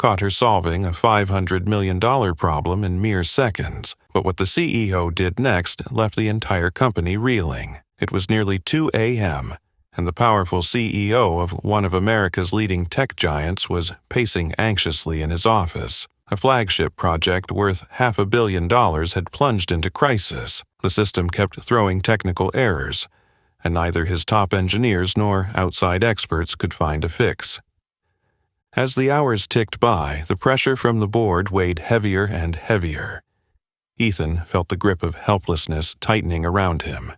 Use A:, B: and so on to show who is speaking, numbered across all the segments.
A: caught her solving a $500 million problem in mere seconds, but what the CEO did next left the entire company reeling. It was nearly 2 a.m., and the powerful CEO of one of America's leading tech giants was pacing anxiously in his office. A flagship project worth $500 million had plunged into crisis. The system kept throwing technical errors, and neither his top engineers nor outside experts could find a fix. As the hours ticked by, the pressure from the board weighed heavier and heavier. Ethan felt the grip of helplessness tightening around him.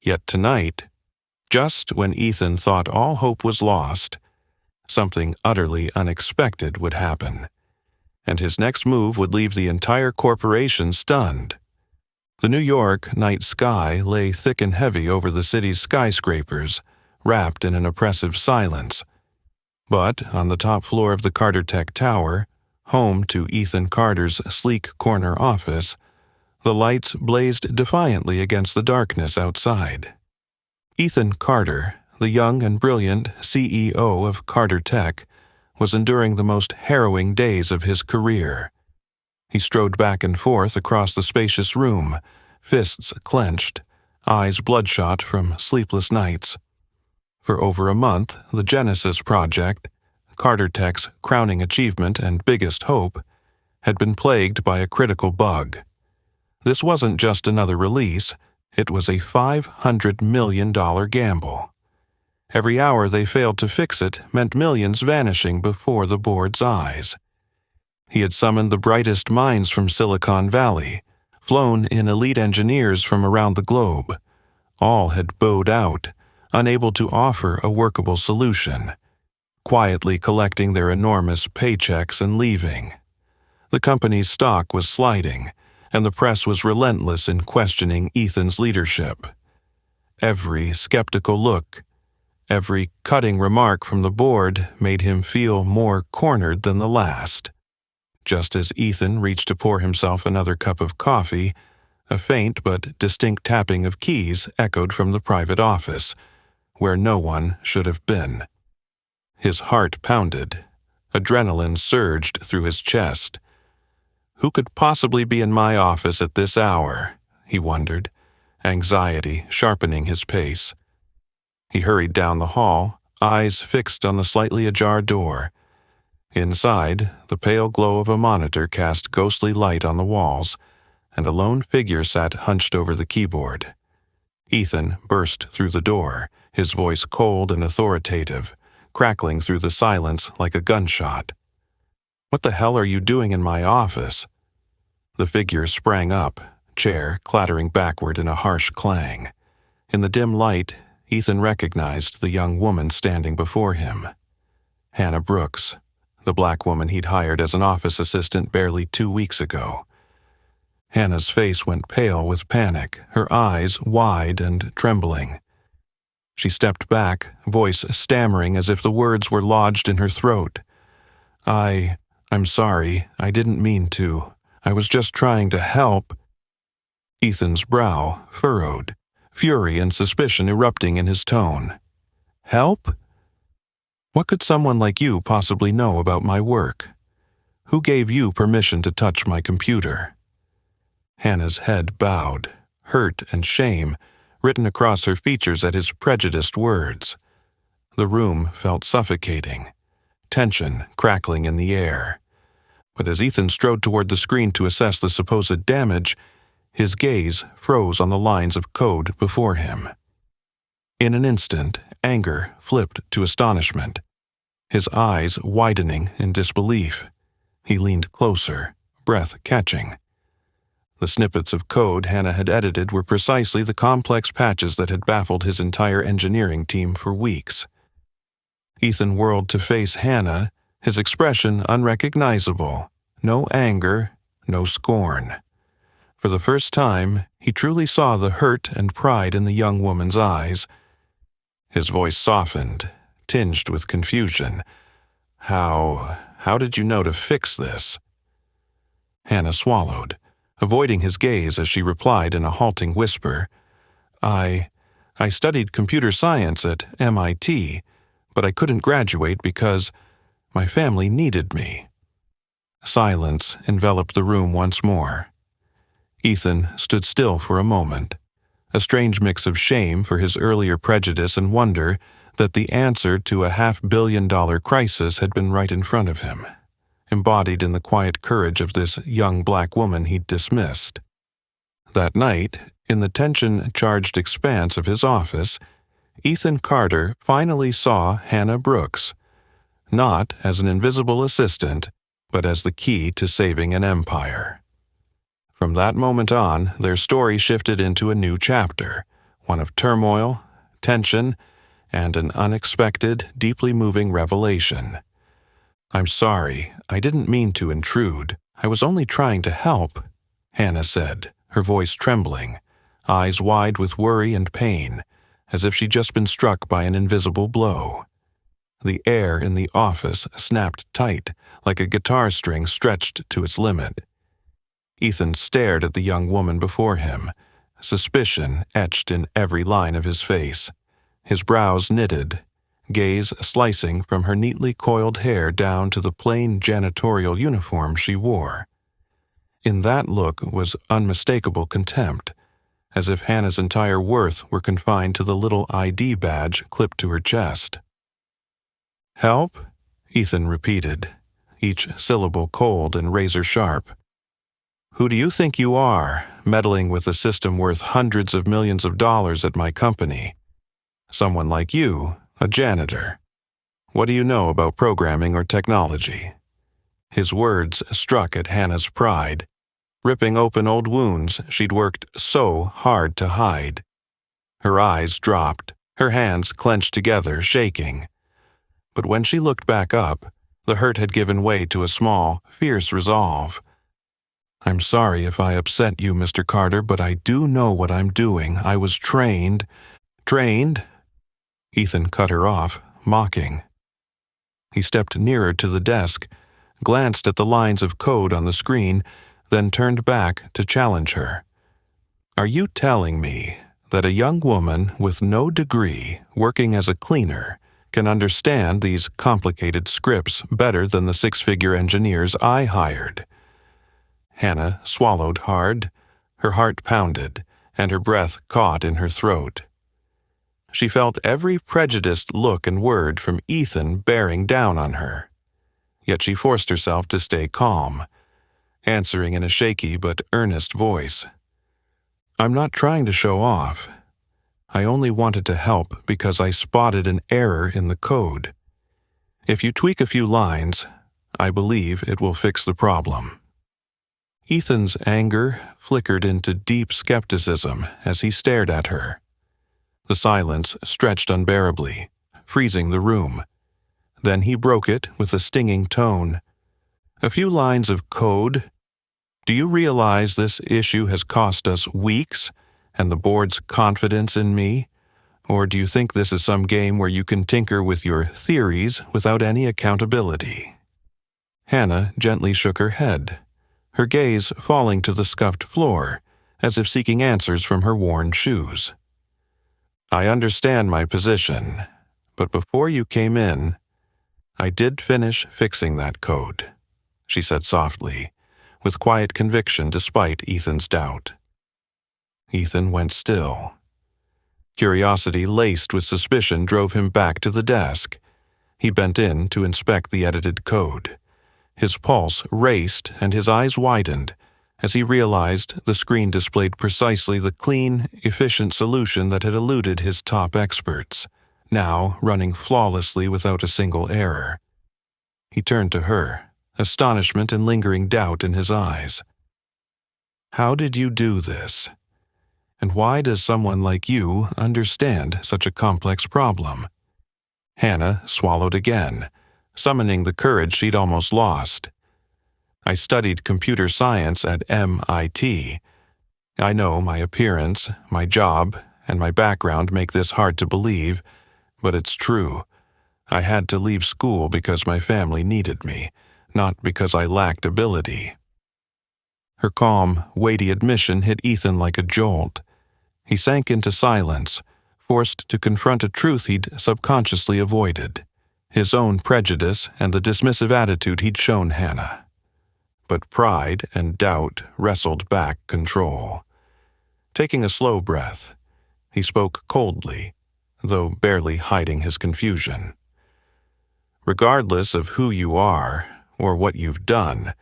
A: Yet tonight, just when Ethan thought all hope was lost, something utterly unexpected would happen, and his next move would leave the entire corporation stunned. The New York night sky lay thick and heavy over the city's skyscrapers, wrapped in an oppressive silence. But on the top floor of the Carter Tech Tower, home to Ethan Carter's sleek corner office, the lights blazed defiantly against the darkness outside. Ethan Carter, the young and brilliant CEO of Carter Tech, was enduring the most harrowing days of his career. He strode back and forth across the spacious room, fists clenched, eyes bloodshot from sleepless nights. For over a month, the Genesis project, Carter Tech's crowning achievement and biggest hope, had been plagued by a critical bug. This wasn't just another release, it was a $500 million gamble. Every hour they failed to fix it meant millions vanishing before the board's eyes. He had summoned the brightest minds from Silicon Valley, flown in elite engineers from around the globe. All had bowed out, unable to offer a workable solution, quietly collecting their enormous paychecks and leaving. The company's stock was sliding, and the press was relentless in questioning Ethan's leadership. Every skeptical look, every cutting remark from the board made him feel more cornered than the last. Just as Ethan reached to pour himself another cup of coffee, a faint but distinct tapping of keys echoed from the private office, where no one should have been. His heart pounded. Adrenaline surged through his chest. Who could possibly be in my office at this hour? He wondered, anxiety sharpening his pace. He hurried down the hall, eyes fixed on the slightly ajar door. Inside, the pale glow of a monitor cast ghostly light on the walls, and a lone figure sat hunched over the keyboard. Ethan burst through the door, his voice cold and authoritative, crackling through the silence like a gunshot. "What the hell are you doing in my office?" The figure sprang up, chair clattering backward in a harsh clang. In the dim light, Ethan recognized the young woman standing before him. Hannah Brooks, the black woman he'd hired as an office assistant barely 2 weeks ago. Hannah's face went pale with panic, her eyes wide and trembling. She stepped back, voice stammering as if the words were lodged in her throat. I'm sorry, I didn't mean to. I was just trying to help." Ethan's brow furrowed, fury and suspicion erupting in his tone. "Help? What could someone like you possibly know about my work? Who gave you permission to touch my computer?" Hannah's head bowed, hurt and shame written across her features at his prejudiced words. The room felt suffocating, tension crackling in the air. But as Ethan strode toward the screen to assess the supposed damage, his gaze froze on the lines of code before him. In an instant, anger flipped to astonishment, his eyes widening in disbelief. He leaned closer, breath catching. The snippets of code Hannah had edited were precisely the complex patches that had baffled his entire engineering team for weeks. Ethan whirled to face Hannah, his expression unrecognizable, no anger, no scorn. For the first time, he truly saw the hurt and pride in the young woman's eyes. His voice softened, tinged with confusion. How did you know to fix this?" Hannah swallowed, avoiding his gaze as she replied in a halting whisper. I studied computer science at MIT, but I couldn't graduate because my family needed me. Silence enveloped the room once more. Ethan stood still for a moment, a strange mix of shame for his earlier prejudice and wonder that the answer to a $500 million crisis had been right in front of him, embodied in the quiet courage of this young black woman he'd dismissed. That night, in the tension-charged expanse of his office, Ethan Carter finally saw Hannah Brooks, not as an invisible assistant, but as the key to saving an empire. From that moment on, their story shifted into a new chapter, one of turmoil, tension, and an unexpected, deeply moving revelation. "I'm sorry, I didn't mean to intrude. I was only trying to help," Hannah said, her voice trembling, eyes wide with worry and pain, as if she'd just been struck by an invisible blow. The air in the office snapped tight, like a guitar string stretched to its limit. Ethan stared at the young woman before him, suspicion etched in every line of his face, his brows knitted, gaze slicing from her neatly coiled hair down to the plain janitorial uniform she wore. In that look was unmistakable contempt, as if Hannah's entire worth were confined to the little ID badge clipped to her chest. "Help?" Ethan repeated, each syllable cold and razor-sharp. "Who do you think you are, meddling with a system worth hundreds of millions of dollars at my company? Someone like you, a janitor. What do you know about programming or technology?" His words struck at Hannah's pride, ripping open old wounds she'd worked so hard to hide. Her eyes dropped, her hands clenched together, shaking. But when she looked back up, the hurt had given way to a small, fierce resolve. "I'm sorry if I upset you, Mr. Carter, but I do know what I'm doing. I was trained." "Trained?" Ethan cut her off, mocking. He stepped nearer to the desk, glanced at the lines of code on the screen, then turned back to challenge her. "Are you telling me that a young woman with no degree, working as a cleaner, can understand these complicated scripts better than the six-figure engineers I hired?" Hannah swallowed hard, her heart pounded, and her breath caught in her throat. She felt every prejudiced look and word from Ethan bearing down on her. Yet she forced herself to stay calm, answering in a shaky but earnest voice. "I'm not trying to show off. I only wanted to help because I spotted an error in the code. If you tweak a few lines, I believe it will fix the problem." Ethan's anger flickered into deep skepticism as he stared at her. The silence stretched unbearably, freezing the room. Then he broke it with a stinging tone. "A few lines of code? Do you realize this issue has cost us weeks and the board's confidence in me? Or do you think this is some game where you can tinker with your theories without any accountability?" Hannah gently shook her head, her gaze falling to the scuffed floor, as if seeking answers from her worn shoes. "I understand my position, but before you came in, I did finish fixing that code," she said softly, with quiet conviction despite Ethan's doubt. Ethan went still. Curiosity laced with suspicion drove him back to the desk. He bent in to inspect the edited code. His pulse raced and his eyes widened as he realized the screen displayed precisely the clean, efficient solution that had eluded his top experts, now running flawlessly without a single error. He turned to her, astonishment and lingering doubt in his eyes. "How did you do this? And why does someone like you understand such a complex problem?" Hannah swallowed again, summoning the courage she'd almost lost. "I studied computer science at MIT. I know my appearance, my job, and my background make this hard to believe, but it's true. I had to leave school because my family needed me, not because I lacked ability." Her calm, weighty admission hit Ethan like a jolt. He sank into silence, forced to confront a truth he'd subconsciously avoided, his own prejudice and the dismissive attitude he'd shown Hannah. but pride and doubt wrestled back control. Taking a slow breath, he spoke coldly, though barely hiding his confusion. Regardless of who you are or what you've done,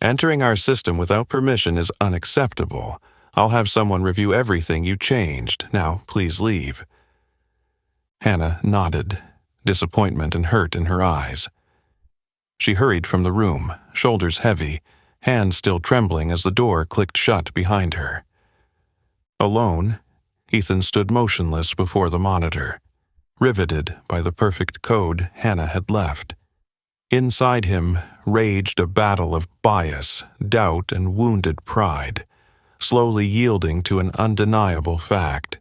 A: entering our system without permission is unacceptable. I'll have someone review everything you changed. Now, please leave. Hannah nodded, disappointment and hurt in her eyes. She hurried from the room, shoulders heavy, hands still trembling as the door clicked shut behind her. Alone, Ethan stood motionless before the monitor, riveted by the perfect code Hannah had left. Inside him raged a battle of bias, doubt, and wounded pride, slowly yielding to an undeniable fact.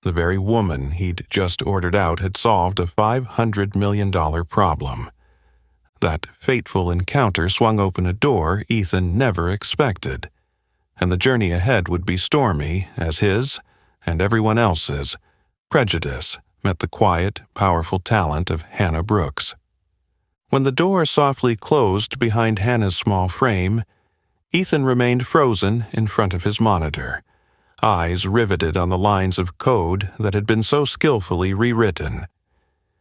A: The very woman he'd just ordered out had solved a $500 million problem. That fateful encounter swung open a door Ethan never expected, and the journey ahead would be stormy as his, and everyone else's, prejudice met the quiet, powerful talent of Hannah Brooks. When the door softly closed behind Hannah's small frame, Ethan remained frozen in front of his monitor, eyes riveted on the lines of code that had been so skillfully rewritten.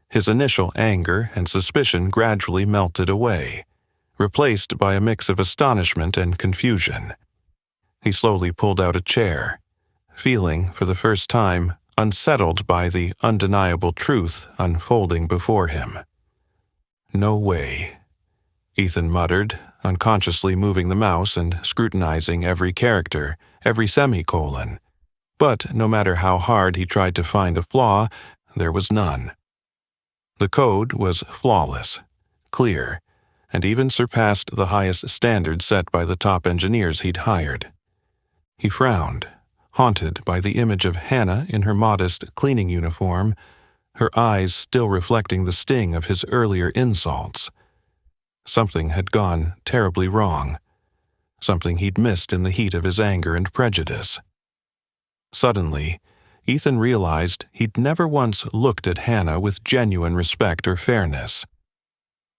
A: His initial anger and suspicion gradually melted away, replaced by a mix of astonishment and confusion. He slowly pulled out a chair, feeling, for the first time, unsettled by the undeniable truth unfolding before him. "No way," Ethan muttered, unconsciously moving the mouse and scrutinizing every character, every semicolon. But no matter how hard he tried to find a flaw, there was none. The code was flawless, clear, and even surpassed the highest standards set by the top engineers he'd hired. He frowned, haunted by the image of Hannah in her modest cleaning uniform, her eyes still reflecting the sting of his earlier insults. Something had gone terribly wrong, something he'd missed in the heat of his anger and prejudice. Suddenly, Ethan realized he'd never once looked at Hannah with genuine respect or fairness.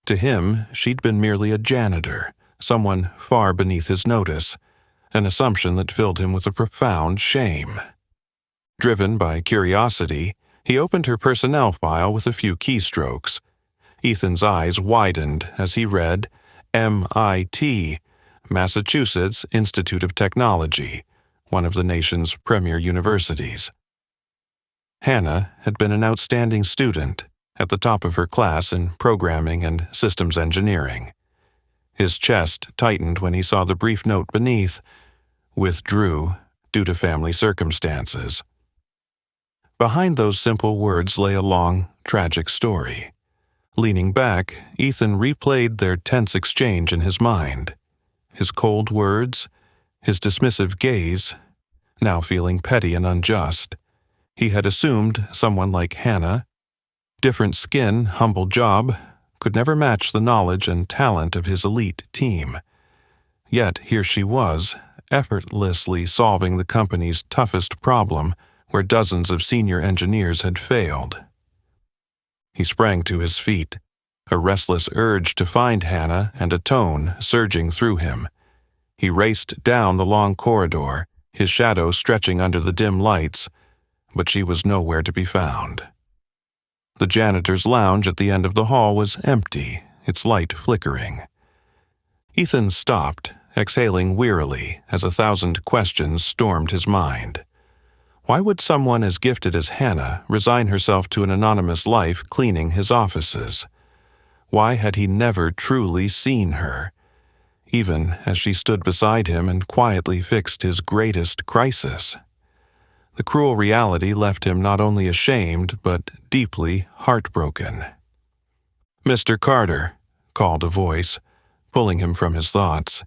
A: To him, she'd been merely a janitor, someone far beneath his notice, an assumption that filled him with a profound shame. Driven by curiosity, he opened her personnel file with a few keystrokes. Ethan's eyes widened as he read MIT, Massachusetts Institute of Technology, one of the nation's premier universities. Hannah had been an outstanding student, at the top of her class in programming and systems engineering. His chest tightened when he saw the brief note beneath, "Withdrew due to family circumstances." Behind those simple words lay a long, tragic story. Leaning back, Ethan replayed their tense exchange in his mind. His cold words, his dismissive gaze, now feeling petty and unjust. He had assumed someone like Hannah, different skin, humble job, could never match the knowledge and talent of his elite team. Yet here she was, effortlessly solving the company's toughest problem, where dozens of senior engineers had failed. He sprang to his feet, a restless urge to find Hannah and a tone surging through him. He raced down the long corridor, his shadow stretching under the dim lights, but she was nowhere to be found. The janitor's lounge at the end of the hall was empty, its light flickering. Ethan stopped, exhaling wearily as 1,000 questions stormed his mind. Why would someone as gifted as Hannah resign herself to an anonymous life cleaning his offices? Why had he never truly seen her, even as she stood beside him and quietly fixed his greatest crisis? The cruel reality left him not only ashamed, but deeply heartbroken. "Mr. Carter," called a voice, pulling him from his thoughts.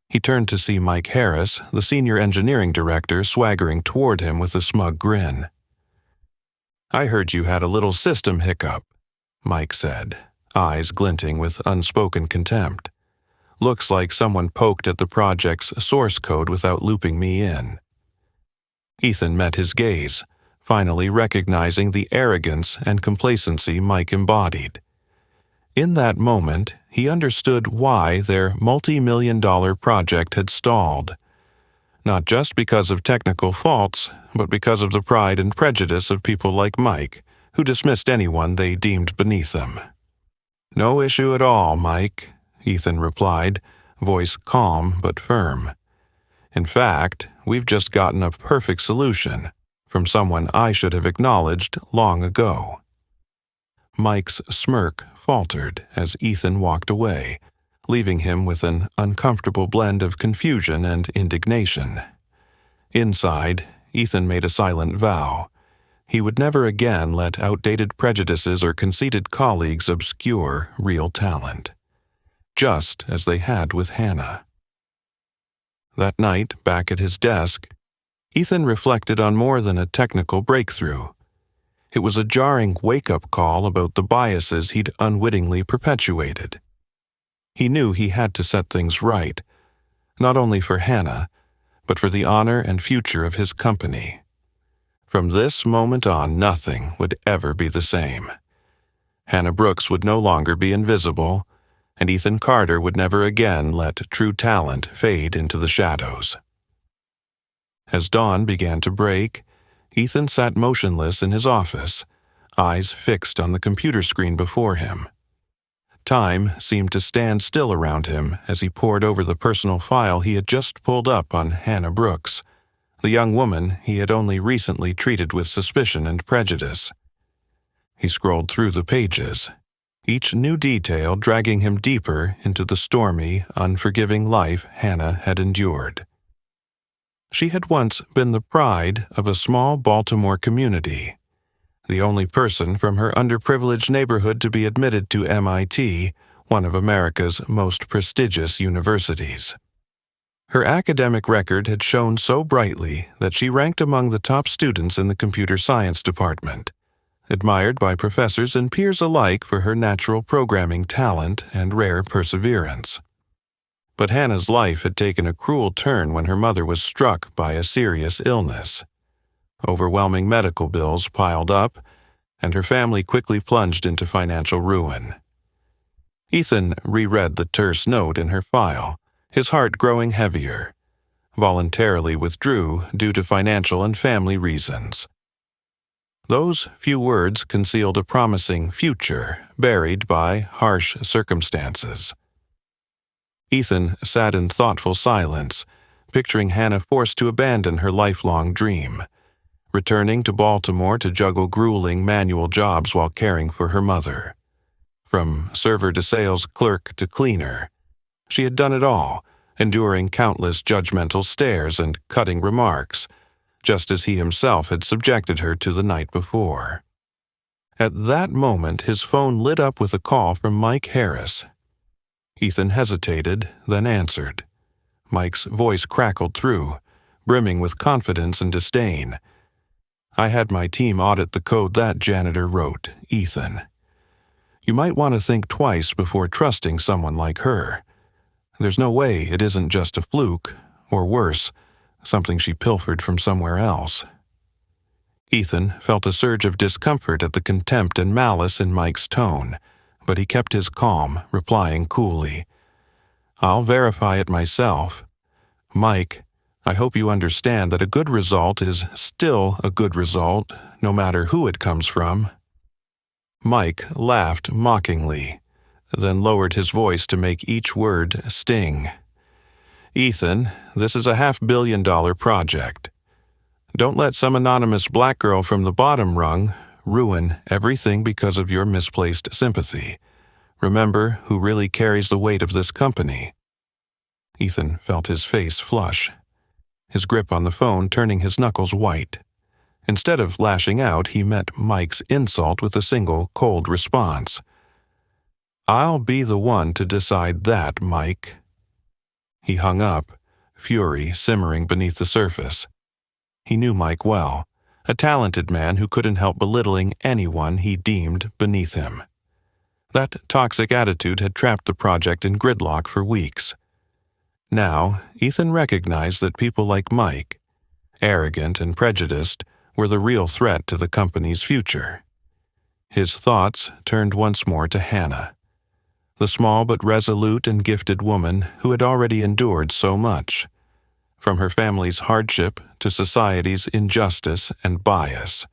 A: He turned to see Mike Harris, the senior engineering director, swaggering toward him with a smug grin. "I heard you had a little system hiccup," Mike said, eyes glinting with unspoken contempt. "Looks like someone poked at the project's source code without looping me in." Ethan met his gaze, finally recognizing the arrogance and complacency Mike embodied. In that moment, he understood why their multi-million-dollar project had stalled. Not just because of technical faults, but because of the pride and prejudice of people like Mike, who dismissed anyone they deemed beneath them. "No issue at all, Mike," Ethan replied, voice calm but firm. "In fact, we've just gotten a perfect solution from someone I should have acknowledged long ago." Mike's smirk faltered as Ethan walked away, leaving him with an uncomfortable blend of confusion and indignation. Inside, Ethan made a silent vow. He would never again let outdated prejudices or conceited colleagues obscure real talent, just as they had with Hannah. That night, back at his desk, Ethan reflected on more than a technical breakthrough. It was a jarring wake-up call about the biases he'd unwittingly perpetuated. He knew he had to set things right, not only for Hannah, but for the honor and future of his company. From this moment on, nothing would ever be the same. Hannah Brooks would no longer be invisible, and Ethan Carter would never again let true talent fade into the shadows. As dawn began to break, Ethan sat motionless in his office, eyes fixed on the computer screen before him. Time seemed to stand still around him as he pored over the personal file he had just pulled up on Hannah Brooks, the young woman he had only recently treated with suspicion and prejudice. He scrolled through the pages, each new detail dragging him deeper into the stormy, unforgiving life Hannah had endured. She had once been the pride of a small Baltimore community, the only person from her underprivileged neighborhood to be admitted to MIT, one of America's most prestigious universities. Her academic record had shone so brightly that she ranked among the top students in the computer science department, admired by professors and peers alike for her natural programming talent and rare perseverance. But Hannah's life had taken a cruel turn when her mother was struck by a serious illness. Overwhelming medical bills piled up, and her family quickly plunged into financial ruin. Ethan reread the terse note in her file, his heart growing heavier, voluntarily withdrew due to financial and family reasons. Those few words concealed a promising future buried by harsh circumstances. Ethan sat in thoughtful silence, picturing Hannah forced to abandon her lifelong dream, returning to Baltimore to juggle grueling manual jobs while caring for her mother. From server to sales clerk to cleaner, she had done it all, enduring countless judgmental stares and cutting remarks, just as he himself had subjected her to the night before. At that moment, his phone lit up with a call from Mike Harris. Ethan hesitated, then answered. Mike's voice crackled through, brimming with confidence and disdain. "I had my team audit the code that janitor wrote, Ethan. You might want to think twice before trusting someone like her. There's no way it isn't just a fluke, or worse, something she pilfered from somewhere else." Ethan felt a surge of discomfort at the contempt and malice in Mike's tone, but he kept his calm, replying coolly, "I'll verify it myself. Mike, I hope you understand that a good result is still a good result, no matter who it comes from." Mike laughed mockingly, then lowered his voice to make each word sting. "Ethan, this is a $500 million project. Don't let some anonymous black girl from the bottom rung ruin everything because of your misplaced sympathy. Remember who really carries the weight of this company." Ethan felt his face flush, his grip on the phone turning his knuckles white. Instead of lashing out, he met Mike's insult with a single, cold response. "I'll be the one to decide that, Mike." He hung up, fury simmering beneath the surface. He knew Mike well, a talented man who couldn't help belittling anyone he deemed beneath him. That toxic attitude had trapped the project in gridlock for weeks. Now, Ethan recognized that people like Mike, arrogant and prejudiced, were the real threat to the company's future. His thoughts turned once more to Hannah. the small but resolute and gifted woman who had already endured so much, from her family's hardship to society's injustice and bias.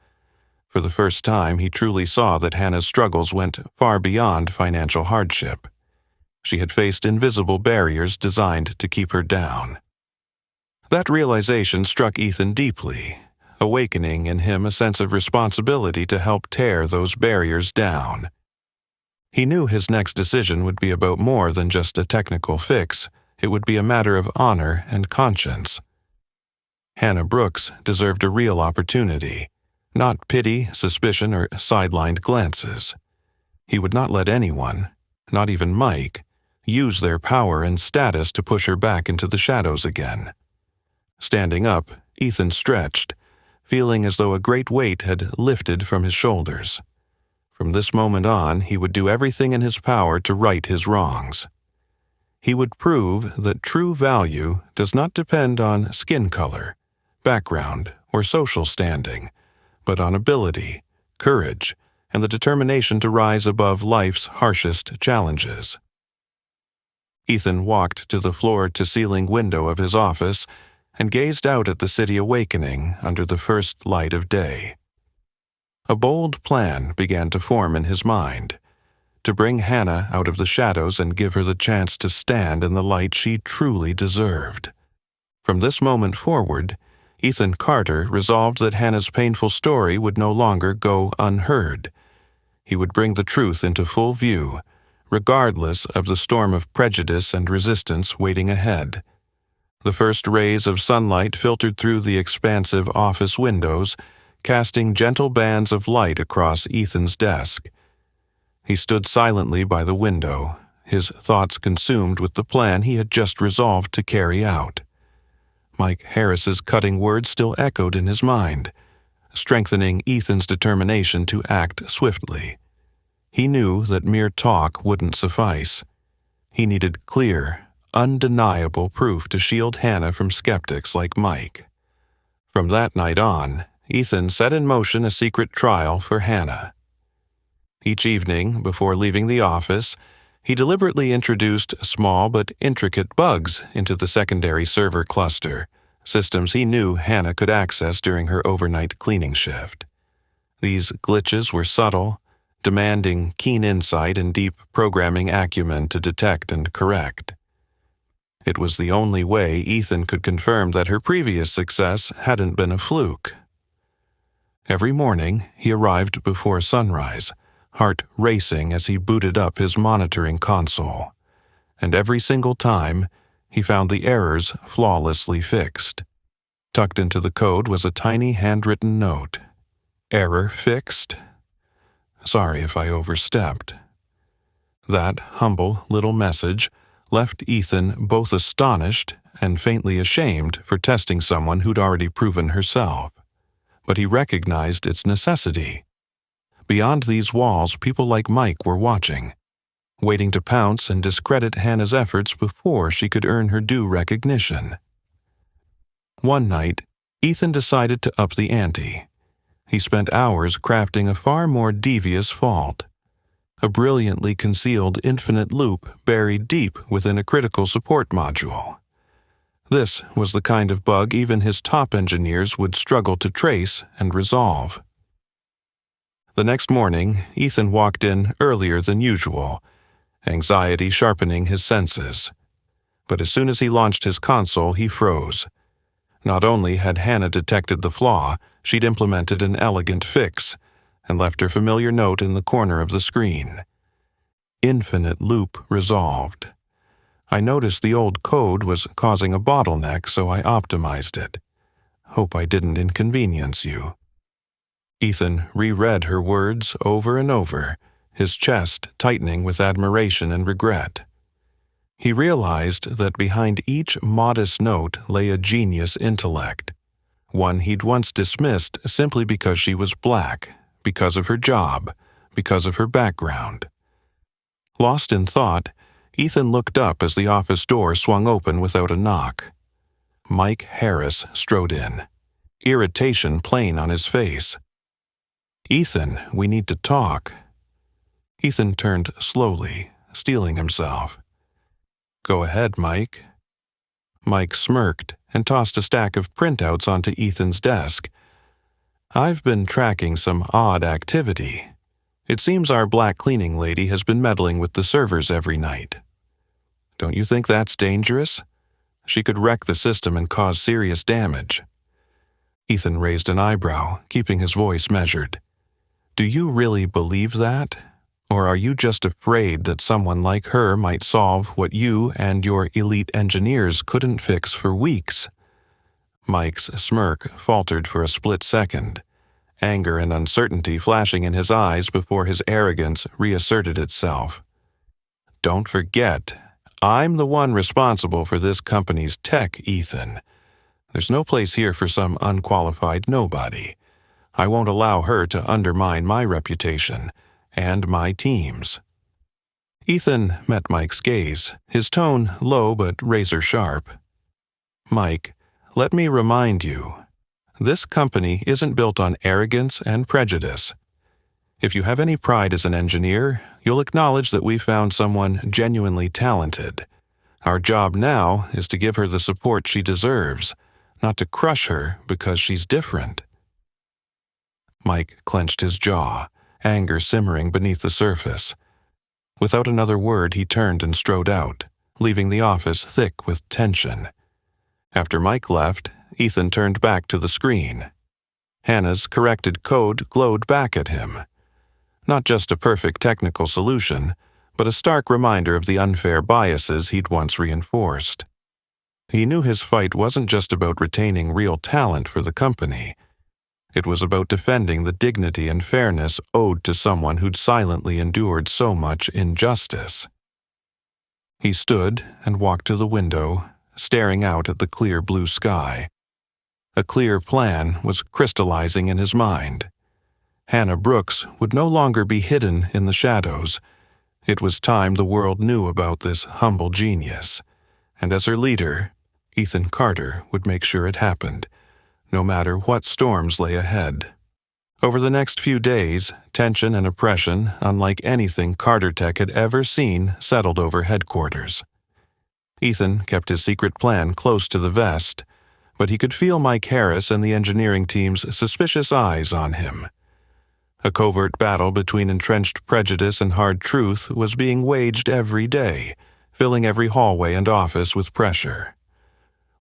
A: For the first time, he truly saw that Hannah's struggles went far beyond financial hardship. She had faced invisible barriers designed to keep her down. That realization struck Ethan deeply, awakening in him a sense of responsibility to help tear those barriers down. He knew his next decision would be about more than just a technical fix. It would be a matter of honor and conscience. Hannah Brooks deserved a real opportunity, not pity, suspicion, or sidelined glances. He would not let anyone, not even Mike, use their power and status to push her back into the shadows again. Standing up, Ethan stretched, feeling as though a great weight had lifted from his shoulders. From this moment on, he would do everything in his power to right his wrongs. He would prove that true value does not depend on skin color, background, or social standing, but on ability, courage, and the determination to rise above life's harshest challenges. Ethan walked to the floor-to-ceiling window of his office and gazed out at the city awakening under the first light of day. A bold plan began to form in his mind, to bring Hannah out of the shadows and give her the chance to stand in the light she truly deserved. From this moment forward, Ethan Carter resolved that Hannah's painful story would no longer go unheard. He would bring the truth into full view, regardless of the storm of prejudice and resistance waiting ahead. The first rays of sunlight filtered through the expansive office windows, casting gentle bands of light across Ethan's desk. He stood silently by the window, his thoughts consumed with the plan he had just resolved to carry out. Mike Harris's cutting words still echoed in his mind, strengthening Ethan's determination to act swiftly. He knew that mere talk wouldn't suffice. He needed clear, undeniable proof to shield Hannah from skeptics like Mike. From that night on, Ethan set in motion a secret trial for Hannah. Each evening, before leaving the office, he deliberately introduced small but intricate bugs into the secondary server cluster, systems he knew Hannah could access during her overnight cleaning shift. These glitches were subtle, demanding keen insight and deep programming acumen to detect and correct. It was the only way Ethan could confirm that her previous success hadn't been a fluke. Every morning, he arrived before sunrise, heart racing as he booted up his monitoring console. And every single time, he found the errors flawlessly fixed. Tucked into the code was a tiny handwritten note. "Error fixed? Sorry if I overstepped." That humble little message left Ethan both astonished and faintly ashamed for testing someone who'd already proven herself. But he recognized its necessity. Beyond these walls, people like Mike were watching, waiting to pounce and discredit Hannah's efforts before she could earn her due recognition. One night, Ethan decided to up the ante. He spent hours crafting a far more devious fault, a brilliantly concealed infinite loop buried deep within a critical support module. This was the kind of bug even his top engineers would struggle to trace and resolve. The next morning, Ethan walked in earlier than usual, anxiety sharpening his senses. But as soon as he launched his console, he froze. Not only had Hannah detected the flaw, she'd implemented an elegant fix and left her familiar note in the corner of the screen. Infinite loop resolved. I noticed the old code was causing a bottleneck, so I optimized it. Hope I didn't inconvenience you. Ethan reread her words over and over, his chest tightening with admiration and regret. He realized that behind each modest note lay a genius intellect, one he'd once dismissed simply because she was black, because of her job, because of her background. Lost in thought, Ethan looked up as the office door swung open without a knock. Mike Harris strode in, irritation plain on his face. "Ethan, we need to talk." Ethan turned slowly, steeling himself. "Go ahead, Mike." Mike smirked and tossed a stack of printouts onto Ethan's desk. "I've been tracking some odd activity. It seems our black cleaning lady has been meddling with the servers every night. Don't you think that's dangerous? She could wreck the system and cause serious damage." Ethan raised an eyebrow, keeping his voice measured. "Do you really believe that? Or are you just afraid that someone like her might solve what you and your elite engineers couldn't fix for weeks?" Mike's smirk faltered for a split second, anger and uncertainty flashing in his eyes before his arrogance reasserted itself. "Don't forget, I'm the one responsible for this company's tech, Ethan. There's no place here for some unqualified nobody. I won't allow her to undermine my reputation and my team's." Ethan met Mike's gaze, his tone low but razor-sharp. "Mike, let me remind you, this company isn't built on arrogance and prejudice. If you have any pride as an engineer, you'll acknowledge that we found someone genuinely talented. Our job now is to give her the support she deserves, not to crush her because she's different." Mike clenched his jaw, anger simmering beneath the surface. Without another word, he turned and strode out, leaving the office thick with tension. After Mike left, Ethan turned back to the screen. Hannah's corrected code glowed back at him. Not just a perfect technical solution, but a stark reminder of the unfair biases he'd once reinforced. He knew his fight wasn't just about retaining real talent for the company. It was about defending the dignity and fairness owed to someone who'd silently endured so much injustice. He stood and walked to the window, staring out at the clear blue sky. A clear plan was crystallizing in his mind. Hannah Brooks would no longer be hidden in the shadows. It was time the world knew about this humble genius, and as her leader, Ethan Carter would make sure it happened, no matter what storms lay ahead. Over the next few days, tension and oppression, unlike anything Carter Tech had ever seen, settled over headquarters. Ethan kept his secret plan close to the vest, but he could feel Mike Harris and the engineering team's suspicious eyes on him. A covert battle between entrenched prejudice and hard truth was being waged every day, filling every hallway and office with pressure.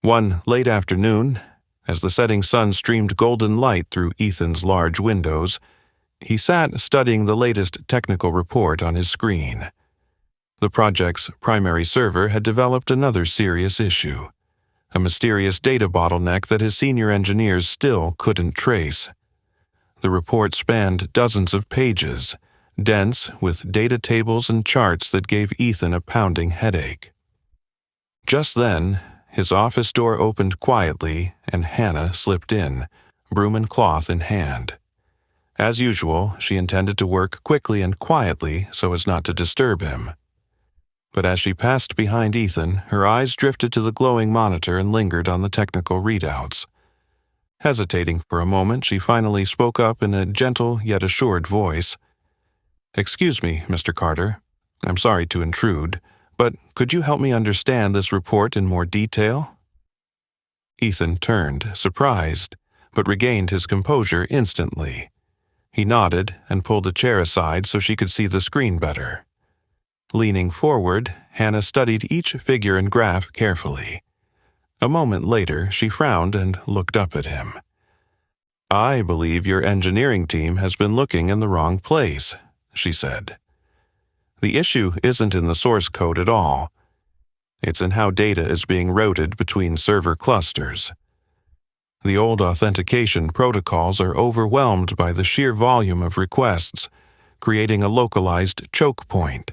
A: One late afternoon, as the setting sun streamed golden light through Ethan's large windows, he sat studying the latest technical report on his screen. The project's primary server had developed another serious issue, a mysterious data bottleneck that his senior engineers still couldn't trace. The report spanned dozens of pages, dense with data tables and charts that gave Ethan a pounding headache. Just then, his office door opened quietly and Hannah slipped in, broom and cloth in hand. As usual, she intended to work quickly and quietly so as not to disturb him. But as she passed behind Ethan, her eyes drifted to the glowing monitor and lingered on the technical readouts. Hesitating for a moment, she finally spoke up in a gentle yet assured voice. "Excuse me, Mr. Carter. I'm sorry to intrude, but could you help me understand this report in more detail?" Ethan turned, surprised, but regained his composure instantly. He nodded and pulled a chair aside so she could see the screen better. Leaning forward, Hannah studied each figure and graph carefully. A moment later, she frowned and looked up at him. "I believe your engineering team has been looking in the wrong place," she said. "The issue isn't in the source code at all. It's in how data is being routed between server clusters. The old authentication protocols are overwhelmed by the sheer volume of requests, creating a localized choke point."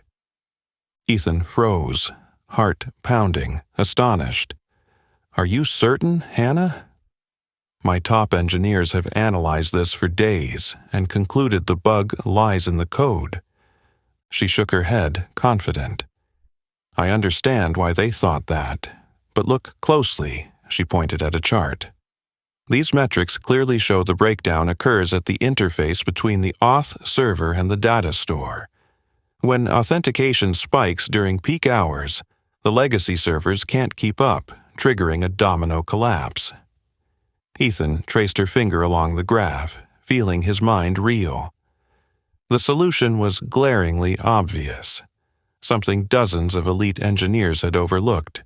A: Ethan froze, heart pounding, astonished. "Are you certain, Hannah?" "My top engineers have analyzed this for days and concluded the bug lies in the code." She shook her head, confident. "I understand why they thought that, but look closely," she pointed at a chart. "These metrics clearly show the breakdown occurs at the interface between the auth server and the data store. When authentication spikes during peak hours, the legacy servers can't keep up, triggering a domino collapse. Ethan traced her finger along the graph, feeling his mind reel. The solution was glaringly obvious, something dozens of elite engineers had overlooked,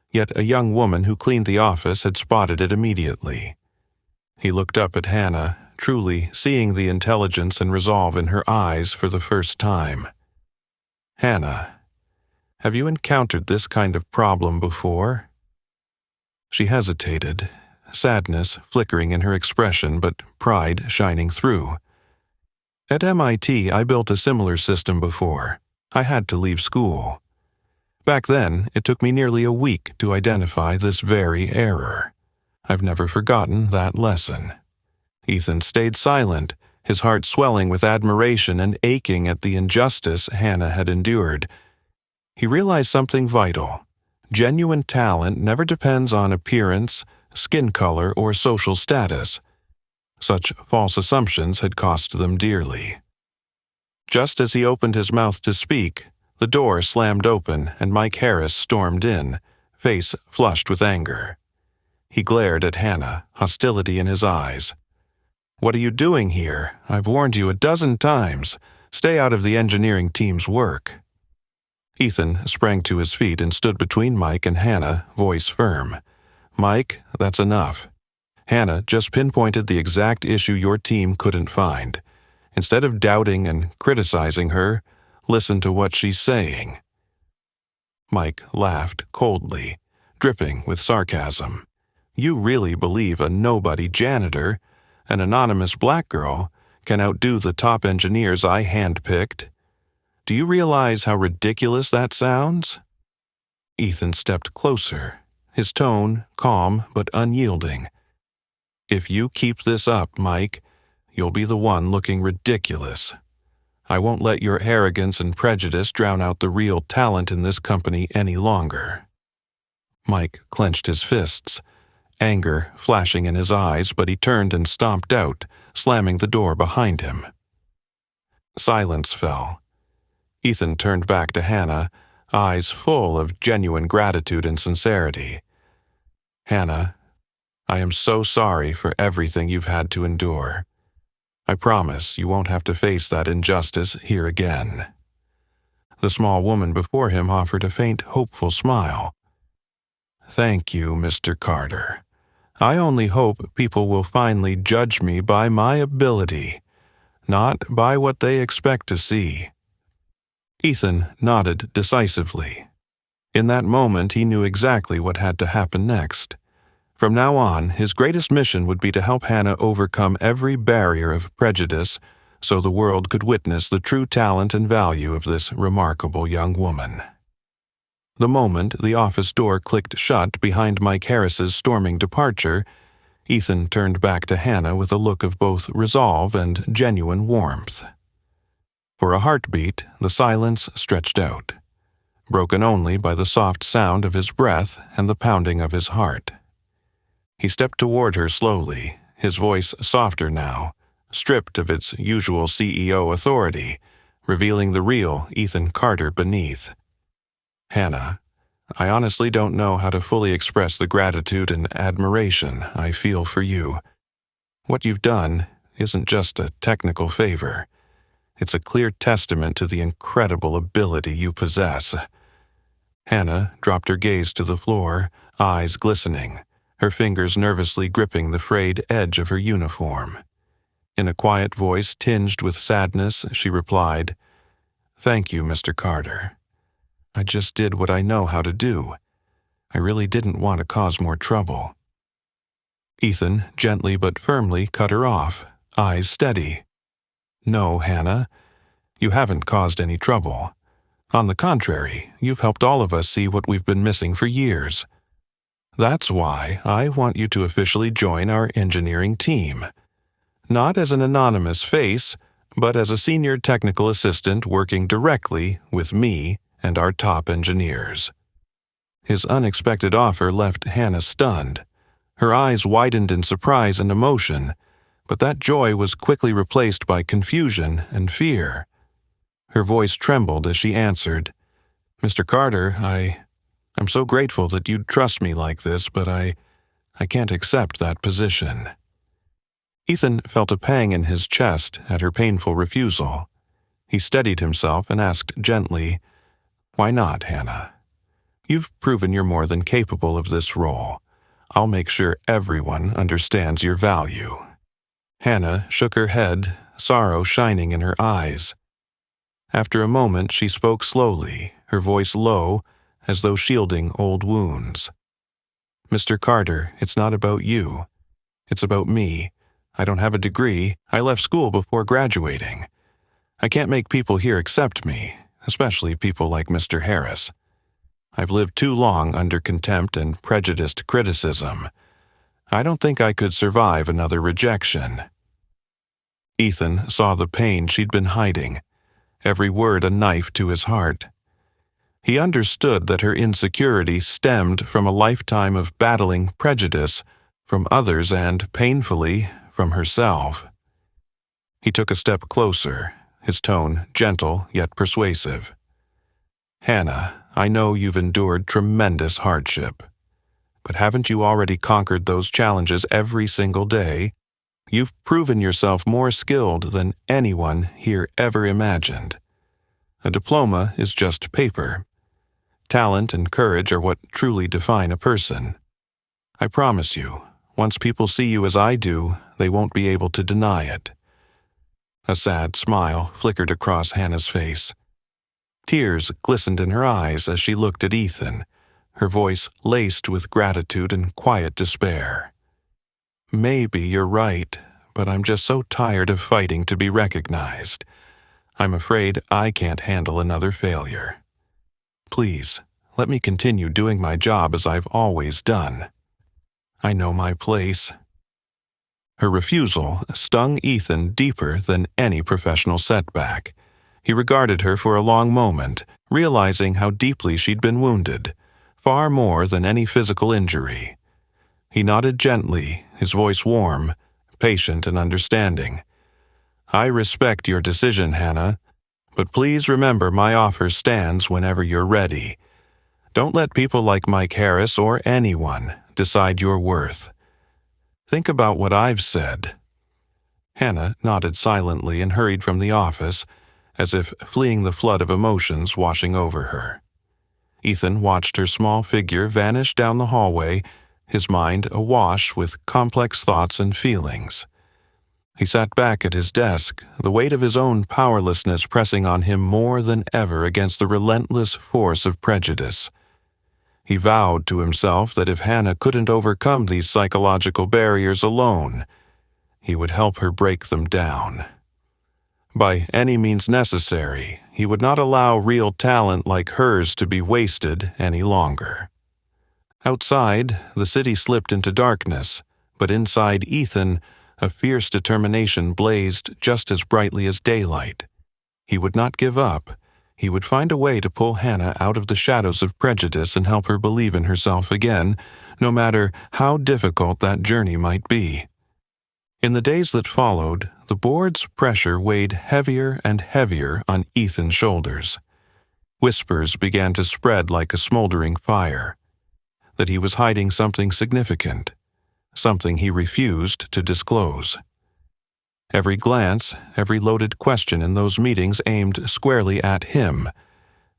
A: yet a young woman who cleaned the office had spotted it immediately. He looked up at Hannah, truly seeing the intelligence and resolve in her eyes for the first time. "Hannah, have you encountered this kind of problem before?" She hesitated, sadness flickering in her expression but pride shining through. "At MIT, I built a similar system before. I had to leave school. Back then, it took me nearly a week to identify this very error. I've never forgotten that lesson." Ethan stayed silent, his heart swelling with admiration and aching at the injustice Hannah had endured. He realized something vital. Genuine talent never depends on appearance, skin color, or social status. Such false assumptions had cost them dearly. Just as he opened his mouth to speak, the door slammed open and Mike Harris stormed in, face flushed with anger. He glared at Hannah, hostility in his eyes. "What are you doing here? I've warned you a dozen times. Stay out of the engineering team's work." Ethan sprang to his feet and stood between Mike and Hannah, voice firm. "Mike, that's enough. Hannah just pinpointed the exact issue your team couldn't find. Instead of doubting and criticizing her, listen to what she's saying." Mike laughed coldly, dripping with sarcasm. "You really believe a nobody janitor, an anonymous black girl, can outdo the top engineers I handpicked? Do you realize how ridiculous that sounds?" Ethan stepped closer, his tone calm but unyielding. "If you keep this up, Mike, you'll be the one looking ridiculous. I won't let your arrogance and prejudice drown out the real talent in this company any longer." Mike clenched his fists, anger flashing in his eyes, but he turned and stomped out, slamming the door behind him. Silence fell. Ethan turned back to Hannah, eyes full of genuine gratitude and sincerity. "Hannah, I am so sorry for everything you've had to endure. I promise you won't have to face that injustice here again." The small woman before him offered a faint, hopeful smile. "Thank you, Mr. Carter. I only hope people will finally judge me by my ability, not by what they expect to see." Ethan nodded decisively. In that moment, he knew exactly what had to happen next. From now on, his greatest mission would be to help Hannah overcome every barrier of prejudice so the world could witness the true talent and value of this remarkable young woman. The moment the office door clicked shut behind Mike Harris's storming departure, Ethan turned back to Hannah with a look of both resolve and genuine warmth. For a heartbeat, the silence stretched out, broken only by the soft sound of his breath and the pounding of his heart. He stepped toward her slowly, his voice softer now, stripped of its usual CEO authority, revealing the real Ethan Carter beneath. "Hannah, I honestly don't know how to fully express the gratitude and admiration I feel for you. What you've done isn't just a technical favor. It's a clear testament to the incredible ability you possess." Hannah dropped her gaze to the floor, eyes glistening, her fingers nervously gripping the frayed edge of her uniform. In a quiet voice tinged with sadness, she replied, "Thank you, Mr. Carter. I just did what I know how to do. I really didn't want to cause more trouble." Ethan gently but firmly cut her off, eyes steady. "No, Hannah, you haven't caused any trouble. On the contrary, you've helped all of us see what we've been missing for years. That's why I want you to officially join our engineering team. Not as an anonymous face, but as a senior technical assistant working directly with me and our top engineers." His unexpected offer left Hannah stunned. Her eyes widened in surprise and emotion, but that joy was quickly replaced by confusion and fear. Her voice trembled as she answered, "Mr. Carter, I'm so grateful that you'd trust me like this, but I can't accept that position." Ethan felt a pang in his chest at her painful refusal. He steadied himself and asked gently, "Why not, Hannah? You've proven you're more than capable of this role. I'll make sure everyone understands your value." Hannah shook her head, sorrow shining in her eyes. After a moment, she spoke slowly, her voice low, as though shielding old wounds. "Mr. Carter, it's not about you. It's about me. I don't have a degree. I left school before graduating. I can't make people here accept me, especially people like Mr. Harris. I've lived too long under contempt and prejudiced criticism. I don't think I could survive another rejection." Ethan saw the pain she'd been hiding, every word a knife to his heart. He understood that her insecurity stemmed from a lifetime of battling prejudice from others and, painfully, from herself. He took a step closer, his tone gentle yet persuasive. "Hannah, I know you've endured tremendous hardship. But haven't you already conquered those challenges every single day? You've proven yourself more skilled than anyone here ever imagined. A diploma is just paper. Talent and courage are what truly define a person. I promise you, once people see you as I do, they won't be able to deny it." A sad smile flickered across Hannah's face. Tears glistened in her eyes as she looked at Ethan, her voice laced with gratitude and quiet despair. "Maybe you're right, but I'm just so tired of fighting to be recognized. I'm afraid I can't handle another failure. Please, let me continue doing my job as I've always done. I know my place." Her refusal stung Ethan deeper than any professional setback. He regarded her for a long moment, realizing how deeply she'd been wounded, far more than any physical injury. He nodded gently, his voice warm, patient and understanding. "I respect your decision, Hannah, but please remember my offer stands whenever you're ready. Don't let people like Mike Harris or anyone decide your worth. Think about what I've said." Hannah nodded silently and hurried from the office, as if fleeing the flood of emotions washing over her. Ethan watched her small figure vanish down the hallway, his mind awash with complex thoughts and feelings. He sat back at his desk, the weight of his own powerlessness pressing on him more than ever against the relentless force of prejudice. He vowed to himself that if Hannah couldn't overcome these psychological barriers alone, he would help her break them down. By any means necessary, he would not allow real talent like hers to be wasted any longer. Outside, the city slipped into darkness, but inside Ethan, a fierce determination blazed just as brightly as daylight. He would not give up. He would find a way to pull Hannah out of the shadows of prejudice and help her believe in herself again, no matter how difficult that journey might be. In the days that followed, the board's pressure weighed heavier and heavier on Ethan's shoulders. Whispers began to spread like a smoldering fire, that he was hiding something significant, something he refused to disclose. Every glance, every loaded question in those meetings aimed squarely at him,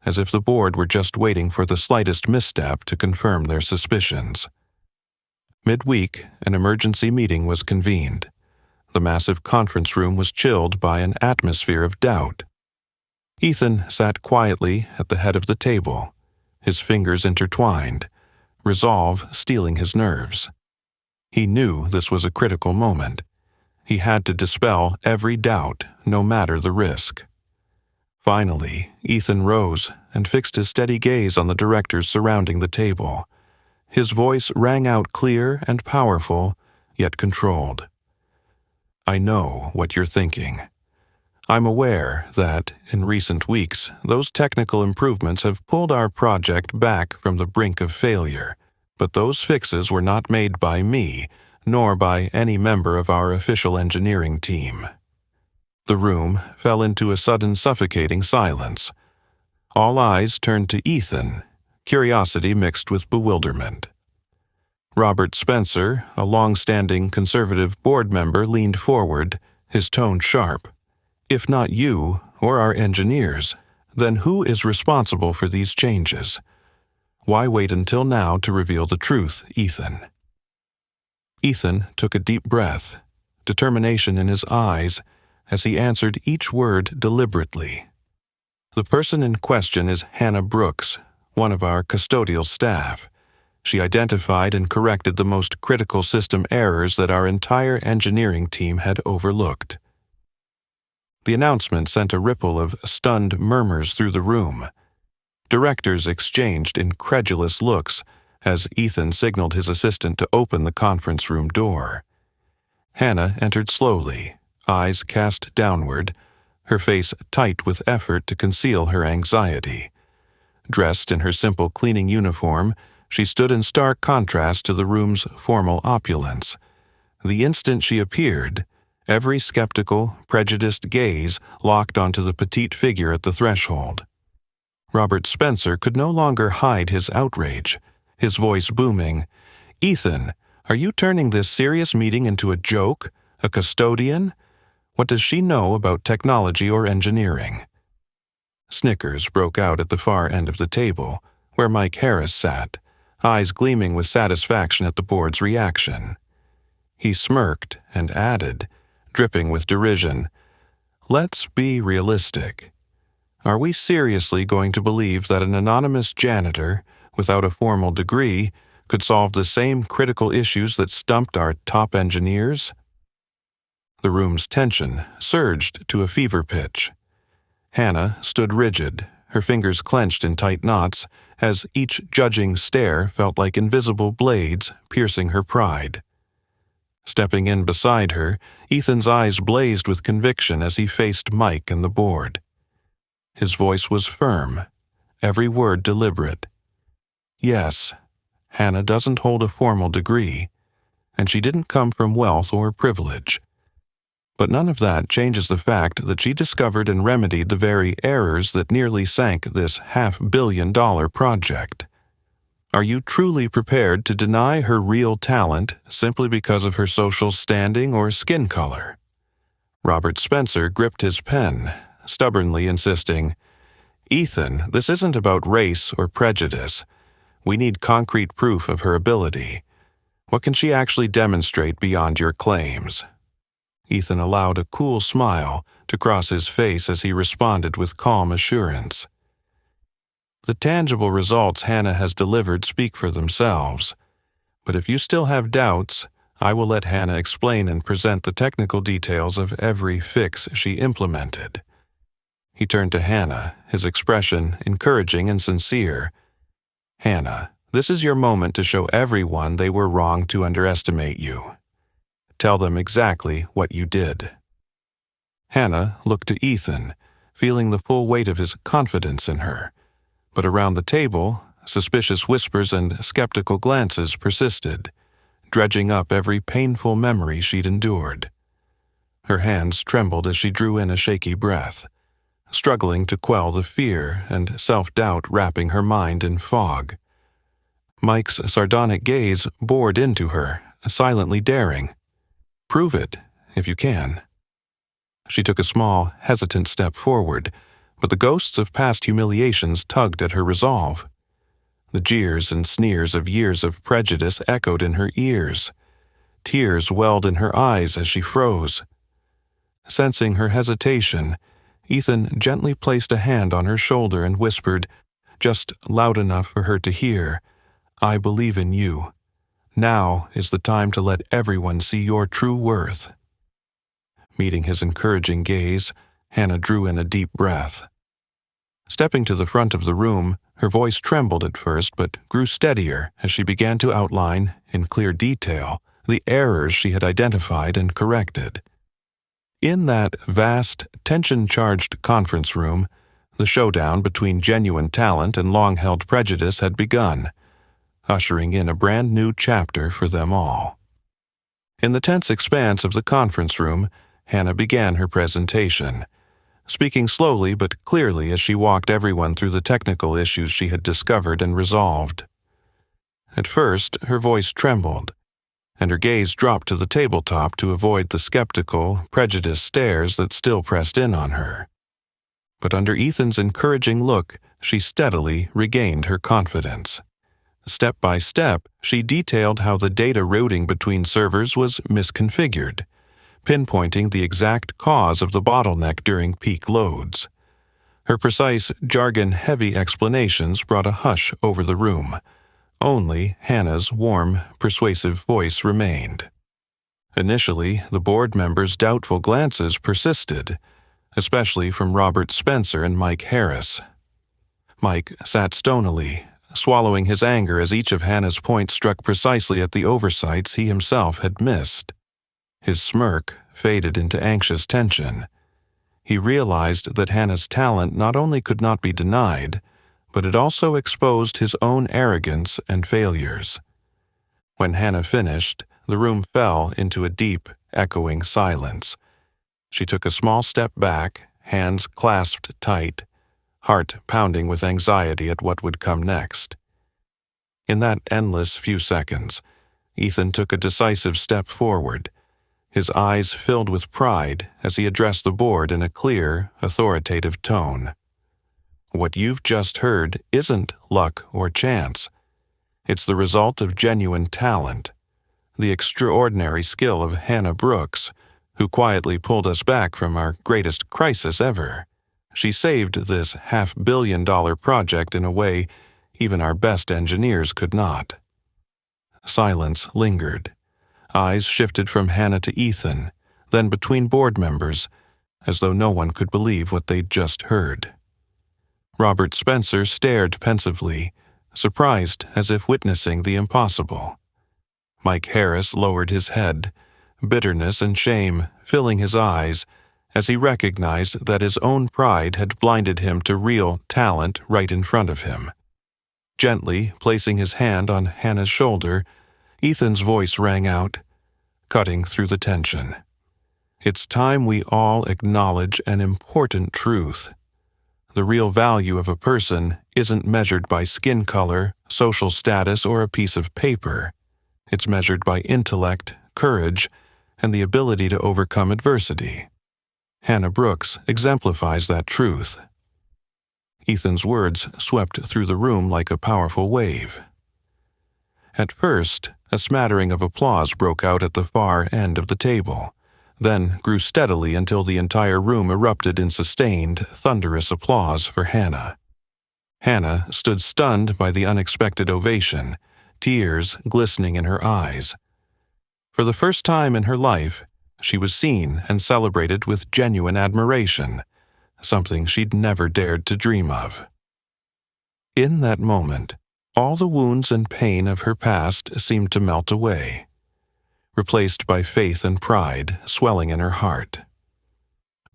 A: as if the board were just waiting for the slightest misstep to confirm their suspicions. Midweek, an emergency meeting was convened. The massive conference room was chilled by an atmosphere of doubt. Ethan sat quietly at the head of the table, his fingers intertwined, resolve stealing his nerves. He knew this was a critical moment. He had to dispel every doubt, no matter the risk. Finally, Ethan rose and fixed his steady gaze on the directors surrounding the table. His voice rang out clear and powerful, yet controlled. "I know what you're thinking. I'm aware that, in recent weeks, those technical improvements have pulled our project back from the brink of failure, but those fixes were not made by me, nor by any member of our official engineering team. The room fell into a sudden suffocating silence. All eyes turned to Ethan, curiosity mixed with bewilderment. Robert Spencer, a long-standing conservative board member, leaned forward, his tone sharp. "If not you or our engineers, then who is responsible for these changes? Why wait until now to reveal the truth, Ethan?" Ethan took a deep breath, determination in his eyes, as he answered each word deliberately. "The person in question is Hannah Brooks, one of our custodial staff. She identified and corrected the most critical system errors that our entire engineering team had overlooked." The announcement sent a ripple of stunned murmurs through the room. Directors exchanged incredulous looks as Ethan signaled his assistant to open the conference room door. Hannah entered slowly, eyes cast downward, her face tight with effort to conceal her anxiety. Dressed in her simple cleaning uniform, she stood in stark contrast to the room's formal opulence. The instant she appeared, every skeptical, prejudiced gaze locked onto the petite figure at the threshold. Robert Spencer could no longer hide his outrage, his voice booming. "Ethan, are you turning this serious meeting into a joke? A custodian? What does she know about technology or engineering?" Snickers broke out at the far end of the table, where Mike Harris sat, eyes gleaming with satisfaction at the board's reaction. He smirked and added, dripping with derision, "Let's be realistic. Are we seriously going to believe that an anonymous janitor, without a formal degree, could solve the same critical issues that stumped our top engineers?" The room's tension surged to a fever pitch. Hannah stood rigid, her fingers clenched in tight knots, as each judging stare felt like invisible blades piercing her pride. Stepping in beside her, Ethan's eyes blazed with conviction as he faced Mike and the board. His voice was firm, every word deliberate. "Yes, Hannah doesn't hold a formal degree, and she didn't come from wealth or privilege. But none of that changes the fact that she discovered and remedied the very errors that nearly sank this $500 million project. Are you truly prepared to deny her real talent simply because of her social standing or skin color?" Robert Spencer gripped his pen, stubbornly insisting, "Ethan, this isn't about race or prejudice. We need concrete proof of her ability. What can she actually demonstrate beyond your claims?" Ethan allowed a cool smile to cross his face as he responded with calm assurance. "The tangible results Hannah has delivered speak for themselves. But if you still have doubts, I will let Hannah explain and present the technical details of every fix she implemented." He turned to Hannah, his expression encouraging and sincere. "Hannah, this is your moment to show everyone they were wrong to underestimate you. Tell them exactly what you did." Hannah looked to Ethan, feeling the full weight of his confidence in her. But around the table, suspicious whispers and skeptical glances persisted, dredging up every painful memory she'd endured. Her hands trembled as she drew in a shaky breath, struggling to quell the fear and self-doubt wrapping her mind in fog. Mike's sardonic gaze bored into her, silently daring. "Prove it, if you can." She took a small, hesitant step forward, but the ghosts of past humiliations tugged at her resolve. The jeers and sneers of years of prejudice echoed in her ears. Tears welled in her eyes as she froze. Sensing her hesitation, Ethan gently placed a hand on her shoulder and whispered, just loud enough for her to hear, "I believe in you. Now is the time to let everyone see your true worth." Meeting his encouraging gaze, Hannah drew in a deep breath. Stepping to the front of the room, her voice trembled at first but grew steadier as she began to outline, in clear detail, the errors she had identified and corrected. In that vast, tension-charged conference room, the showdown between genuine talent and long-held prejudice had begun, ushering in a brand-new chapter for them all. In the tense expanse of the conference room, Hannah began her presentation, speaking slowly but clearly as she walked everyone through the technical issues she had discovered and resolved. At first, her voice trembled, and her gaze dropped to the tabletop to avoid the skeptical, prejudiced stares that still pressed in on her. But under Ethan's encouraging look, she steadily regained her confidence. Step by step, she detailed how the data routing between servers was misconfigured, pinpointing the exact cause of the bottleneck during peak loads. Her precise, jargon-heavy explanations brought a hush over the room. Only Hannah's warm, persuasive voice remained. Initially, the board members' doubtful glances persisted, especially from Robert Spencer and Mike Harris. Mike sat stonily, swallowing his anger as each of Hannah's points struck precisely at the oversights he himself had missed. His smirk faded into anxious tension. He realized that Hannah's talent not only could not be denied, but it also exposed his own arrogance and failures. When Hannah finished, the room fell into a deep, echoing silence. She took a small step back, hands clasped tight, heart pounding with anxiety at what would come next. In that endless few seconds, Ethan took a decisive step forward, his eyes filled with pride as he addressed the board in a clear, authoritative tone. What you've just heard isn't luck or chance. It's the result of genuine talent, the extraordinary skill of Hannah Brooks, who quietly pulled us back from our greatest crisis ever. She saved this $500 million project in a way even our best engineers could not. Silence lingered. Eyes shifted from Hannah to Ethan, then between board members, as though no one could believe what they'd just heard. Robert Spencer stared pensively, surprised as if witnessing the impossible. Mike Harris lowered his head, bitterness and shame filling his eyes as he recognized that his own pride had blinded him to real talent right in front of him. Gently placing his hand on Hannah's shoulder, Ethan's voice rang out, cutting through the tension. It's time we all acknowledge an important truth. The real value of a person isn't measured by skin color, social status, or a piece of paper. It's measured by intellect, courage, and the ability to overcome adversity. Hannah Brooks exemplifies that truth. Ethan's words swept through the room like a powerful wave. At first, a smattering of applause broke out at the far end of the table, then grew steadily until the entire room erupted in sustained, thunderous applause for Hannah. Hannah stood stunned by the unexpected ovation, tears glistening in her eyes. For the first time in her life, she was seen and celebrated with genuine admiration, something she'd never dared to dream of. In that moment, all the wounds and pain of her past seemed to melt away, replaced by faith and pride swelling in her heart.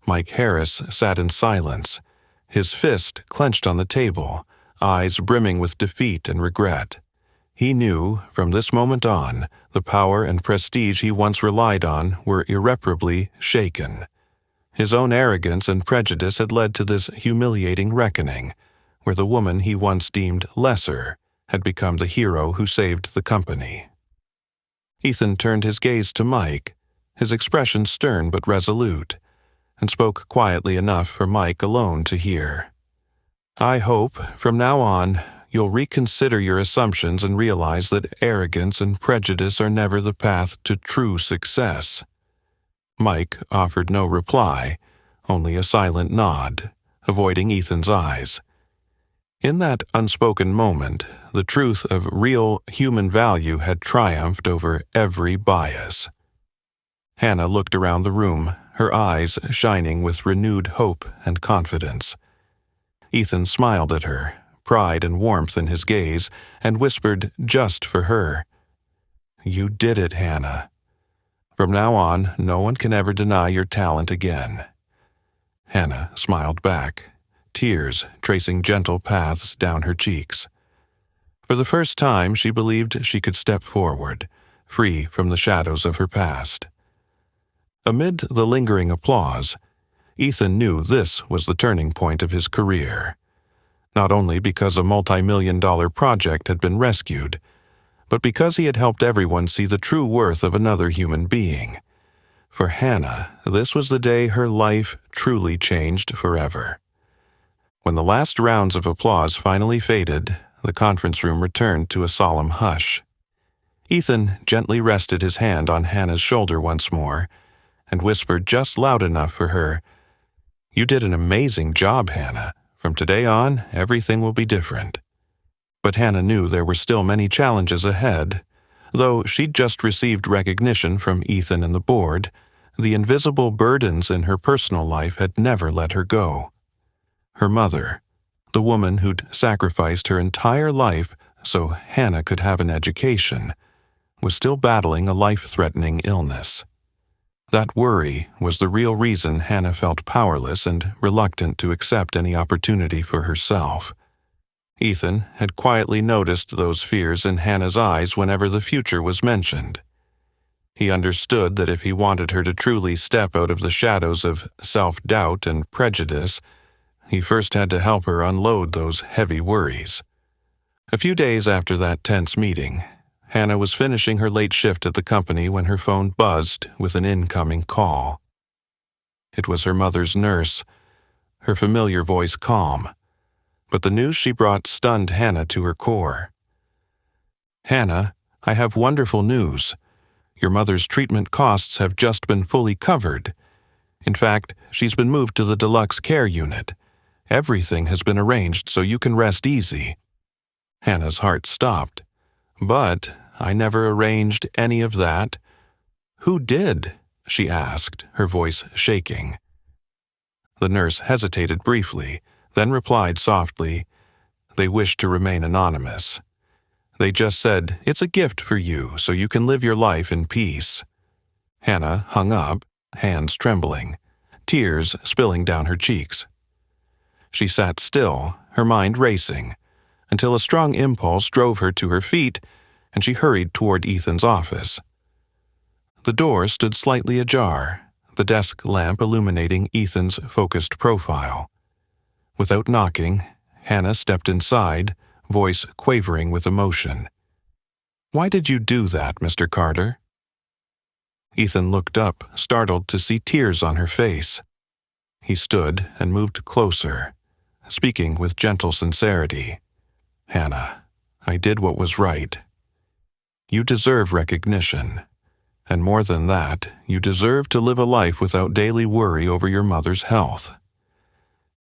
A: Mike Harris sat in silence, his fist clenched on the table, eyes brimming with defeat and regret. He knew, from this moment on, the power and prestige he once relied on were irreparably shaken. His own arrogance and prejudice had led to this humiliating reckoning, where the woman he once deemed lesser had become the hero who saved the company. Ethan turned his gaze to Mike, his expression stern but resolute, and spoke quietly enough for Mike alone to hear. I hope, from now on, you'll reconsider your assumptions and realize that arrogance and prejudice are never the path to true success. Mike offered no reply, only a silent nod, avoiding Ethan's eyes. In that unspoken moment, the truth of real human value had triumphed over every bias. Hannah looked around the room, her eyes shining with renewed hope and confidence. Ethan smiled at her, pride and warmth in his gaze, and whispered just for her, You did it, Hannah. From now on, no one can ever deny your talent again. Hannah smiled back, tears tracing gentle paths down her cheeks. For the first time, she believed she could step forward, free from the shadows of her past. Amid the lingering applause, Ethan knew this was the turning point of his career. Not only because a multi-million-dollar project had been rescued, but because he had helped everyone see the true worth of another human being. For Hannah, this was the day her life truly changed forever. When the last rounds of applause finally faded, the conference room returned to a solemn hush. Ethan gently rested his hand on Hannah's shoulder once more and whispered just loud enough for her, "You did an amazing job, Hannah. From today on, everything will be different." But Hannah knew there were still many challenges ahead. Though she'd just received recognition from Ethan and the board, the invisible burdens in her personal life had never let her go. Her mother, the woman who'd sacrificed her entire life so Hannah could have an education, was still battling a life-threatening illness. That worry was the real reason Hannah felt powerless and reluctant to accept any opportunity for herself. Ethan had quietly noticed those fears in Hannah's eyes whenever the future was mentioned. He understood that if he wanted her to truly step out of the shadows of self-doubt and prejudice, he first had to help her unload those heavy worries. A few days after that tense meeting, Hannah was finishing her late shift at the company when her phone buzzed with an incoming call. It was her mother's nurse, her familiar voice calm, but the news she brought stunned Hannah to her core. "Hannah, I have wonderful news. Your mother's treatment costs have just been fully covered. In fact, she's been moved to the deluxe care unit. Everything has been arranged so you can rest easy." Hannah's heart stopped. "But I never arranged any of that." "Who did?" she asked, her voice shaking. The nurse hesitated briefly, then replied softly, "They wish to remain anonymous. They just said, it's a gift for you so you can live your life in peace." Hannah hung up, hands trembling, tears spilling down her cheeks. She sat still, her mind racing, until a strong impulse drove her to her feet and she hurried toward Ethan's office. The door stood slightly ajar, the desk lamp illuminating Ethan's focused profile. Without knocking, Hannah stepped inside, voice quavering with emotion. "Why did you do that, Mr. Carter?" Ethan looked up, startled to see tears on her face. He stood and moved closer, speaking with gentle sincerity. "Hannah, I did what was right. You deserve recognition. And more than that, you deserve to live a life without daily worry over your mother's health."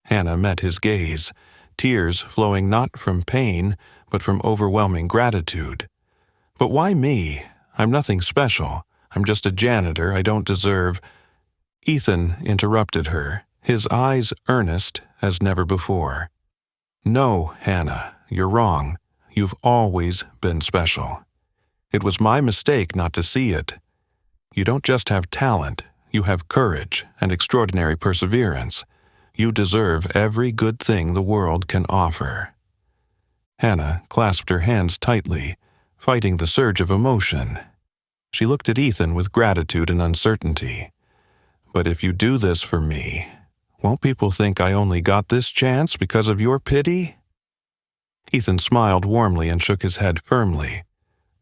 A: Hannah met his gaze, tears flowing not from pain, but from overwhelming gratitude. "But why me? I'm nothing special. I'm just a janitor. I don't deserve—" Ethan interrupted her, his eyes earnest as never before. "No, Hannah, you're wrong. You've always been special. It was my mistake not to see it. You don't just have talent, you have courage and extraordinary perseverance. You deserve every good thing the world can offer." Hannah clasped her hands tightly, fighting the surge of emotion. She looked at Ethan with gratitude and uncertainty. "But if you do this for me, won't people think I only got this chance because of your pity?" Ethan smiled warmly and shook his head firmly.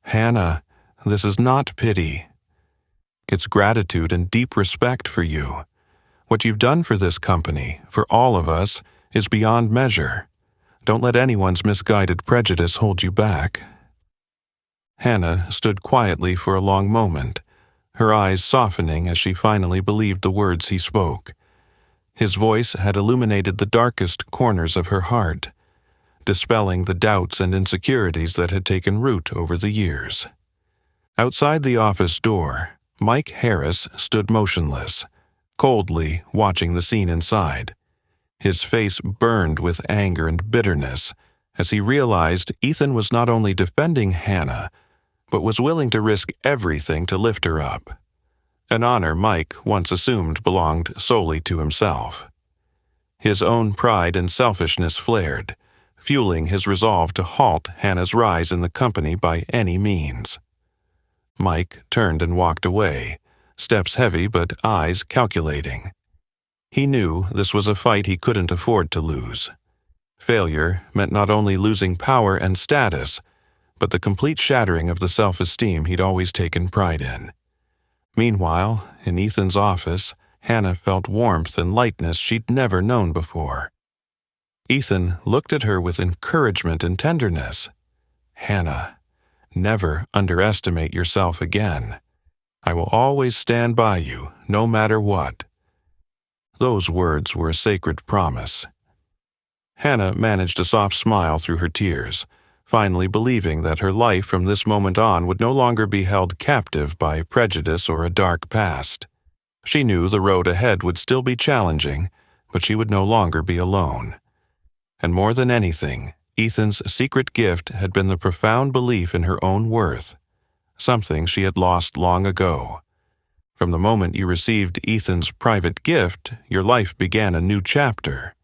A: "Hannah, this is not pity. It's gratitude and deep respect for you. What you've done for this company, for all of us, is beyond measure. Don't let anyone's misguided prejudice hold you back." Hannah stood quietly for a long moment, her eyes softening as she finally believed the words he spoke. His voice had illuminated the darkest corners of her heart, dispelling the doubts and insecurities that had taken root over the years. Outside the office door, Mike Harris stood motionless, coldly watching the scene inside. His face burned with anger and bitterness as he realized Ethan was not only defending Hannah, but was willing to risk everything to lift her up. An honor Mike once assumed belonged solely to himself. His own pride and selfishness flared, fueling his resolve to halt Hannah's rise in the company by any means. Mike turned and walked away, steps heavy but eyes calculating. He knew this was a fight he couldn't afford to lose. Failure meant not only losing power and status, but the complete shattering of the self-esteem he'd always taken pride in. Meanwhile, in Ethan's office, Hannah felt warmth and lightness she'd never known before. Ethan looked at her with encouragement and tenderness. "Hannah, never underestimate yourself again. I will always stand by you, no matter what." Those words were a sacred promise. Hannah managed a soft smile through her tears, finally believing that her life from this moment on would no longer be held captive by prejudice or a dark past. She knew the road ahead would still be challenging, but she would no longer be alone. And more than anything, Ethan's secret gift had been the profound belief in her own worth, something she had lost long ago. From the moment you received Ethan's private gift, your life began a new chapter.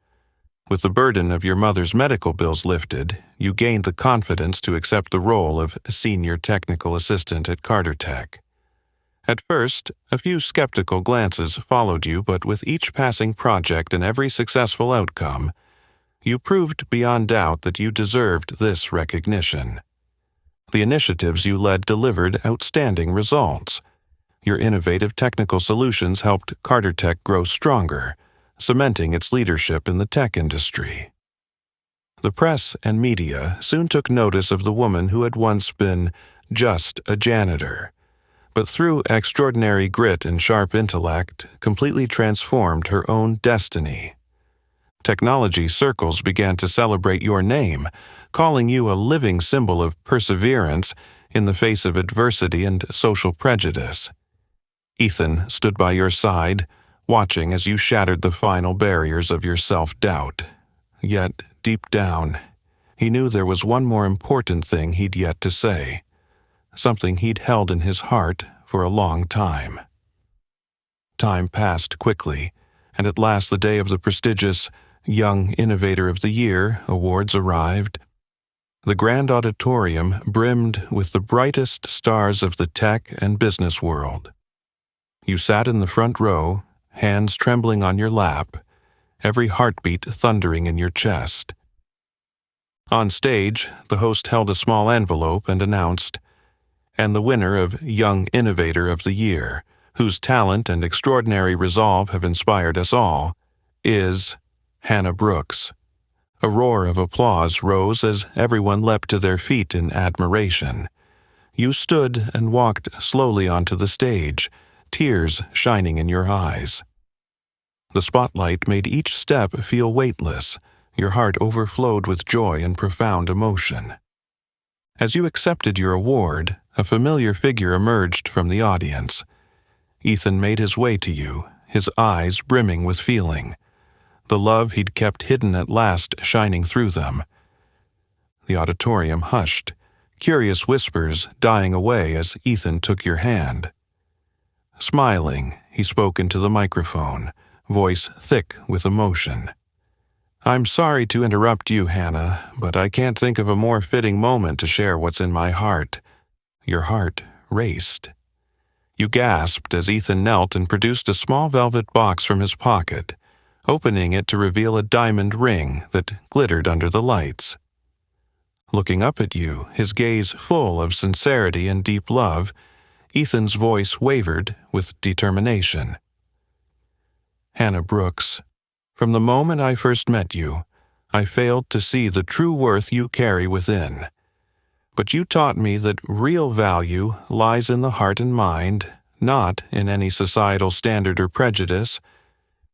A: With the burden of your mother's medical bills lifted, you gained the confidence to accept the role of senior technical assistant at Carter Tech. At first, a few skeptical glances followed you, but with each passing project and every successful outcome, you proved beyond doubt that you deserved this recognition. The initiatives you led delivered outstanding results. Your innovative technical solutions helped Carter Tech grow stronger, cementing its leadership in the tech industry. The press and media soon took notice of the woman who had once been just a janitor, but through extraordinary grit and sharp intellect, completely transformed her own destiny. Technology circles began to celebrate your name, calling you a living symbol of perseverance in the face of adversity and social prejudice. Ethan stood by your side, watching as you shattered the final barriers of your self-doubt. Yet, deep down, he knew there was one more important thing he'd yet to say, something he'd held in his heart for a long time. Time passed quickly, and at last the day of the prestigious Young Innovator of the Year awards arrived. The grand auditorium brimmed with the brightest stars of the tech and business world. You sat in the front row, hands trembling on your lap, every heartbeat thundering in your chest. On stage, the host held a small envelope and announced, "And the winner of Young Innovator of the Year, whose talent and extraordinary resolve have inspired us all, is Hannah Brooks." A roar of applause rose as everyone leapt to their feet in admiration. You stood and walked slowly onto the stage, tears shining in your eyes. The spotlight made each step feel weightless. Your heart overflowed with joy and profound emotion. As you accepted your award, a familiar figure emerged from the audience. Ethan made his way to you, his eyes brimming with feeling, the love he'd kept hidden at last shining through them. The auditorium hushed, curious whispers dying away as Ethan took your hand. Smiling, he spoke into the microphone, voice thick with emotion. "I'm sorry to interrupt you, Hannah, but I can't think of a more fitting moment to share what's in my heart." Your heart raced. You gasped as Ethan knelt and produced a small velvet box from his pocket, opening it to reveal a diamond ring that glittered under the lights. Looking up at you, his gaze full of sincerity and deep love, Ethan's voice wavered with determination. "Hannah Brooks, from the moment I first met you, I failed to see the true worth you carry within. But you taught me that real value lies in the heart and mind, not in any societal standard or prejudice.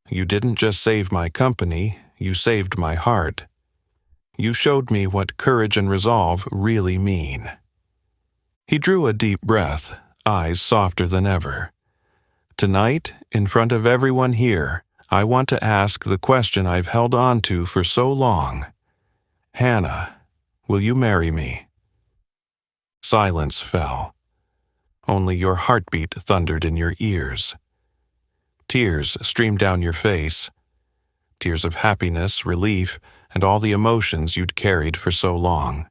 A: You didn't just save my company, you saved my heart. You showed me what courage and resolve really mean." He drew a deep breath, eyes softer than ever. "Tonight, in front of everyone here, I want to ask the question I've held on to for so long. Hannah, will you marry me?" Silence fell. Only your heartbeat thundered in your ears. Tears streamed down your face, tears of happiness, relief, and all the emotions you'd carried for so long.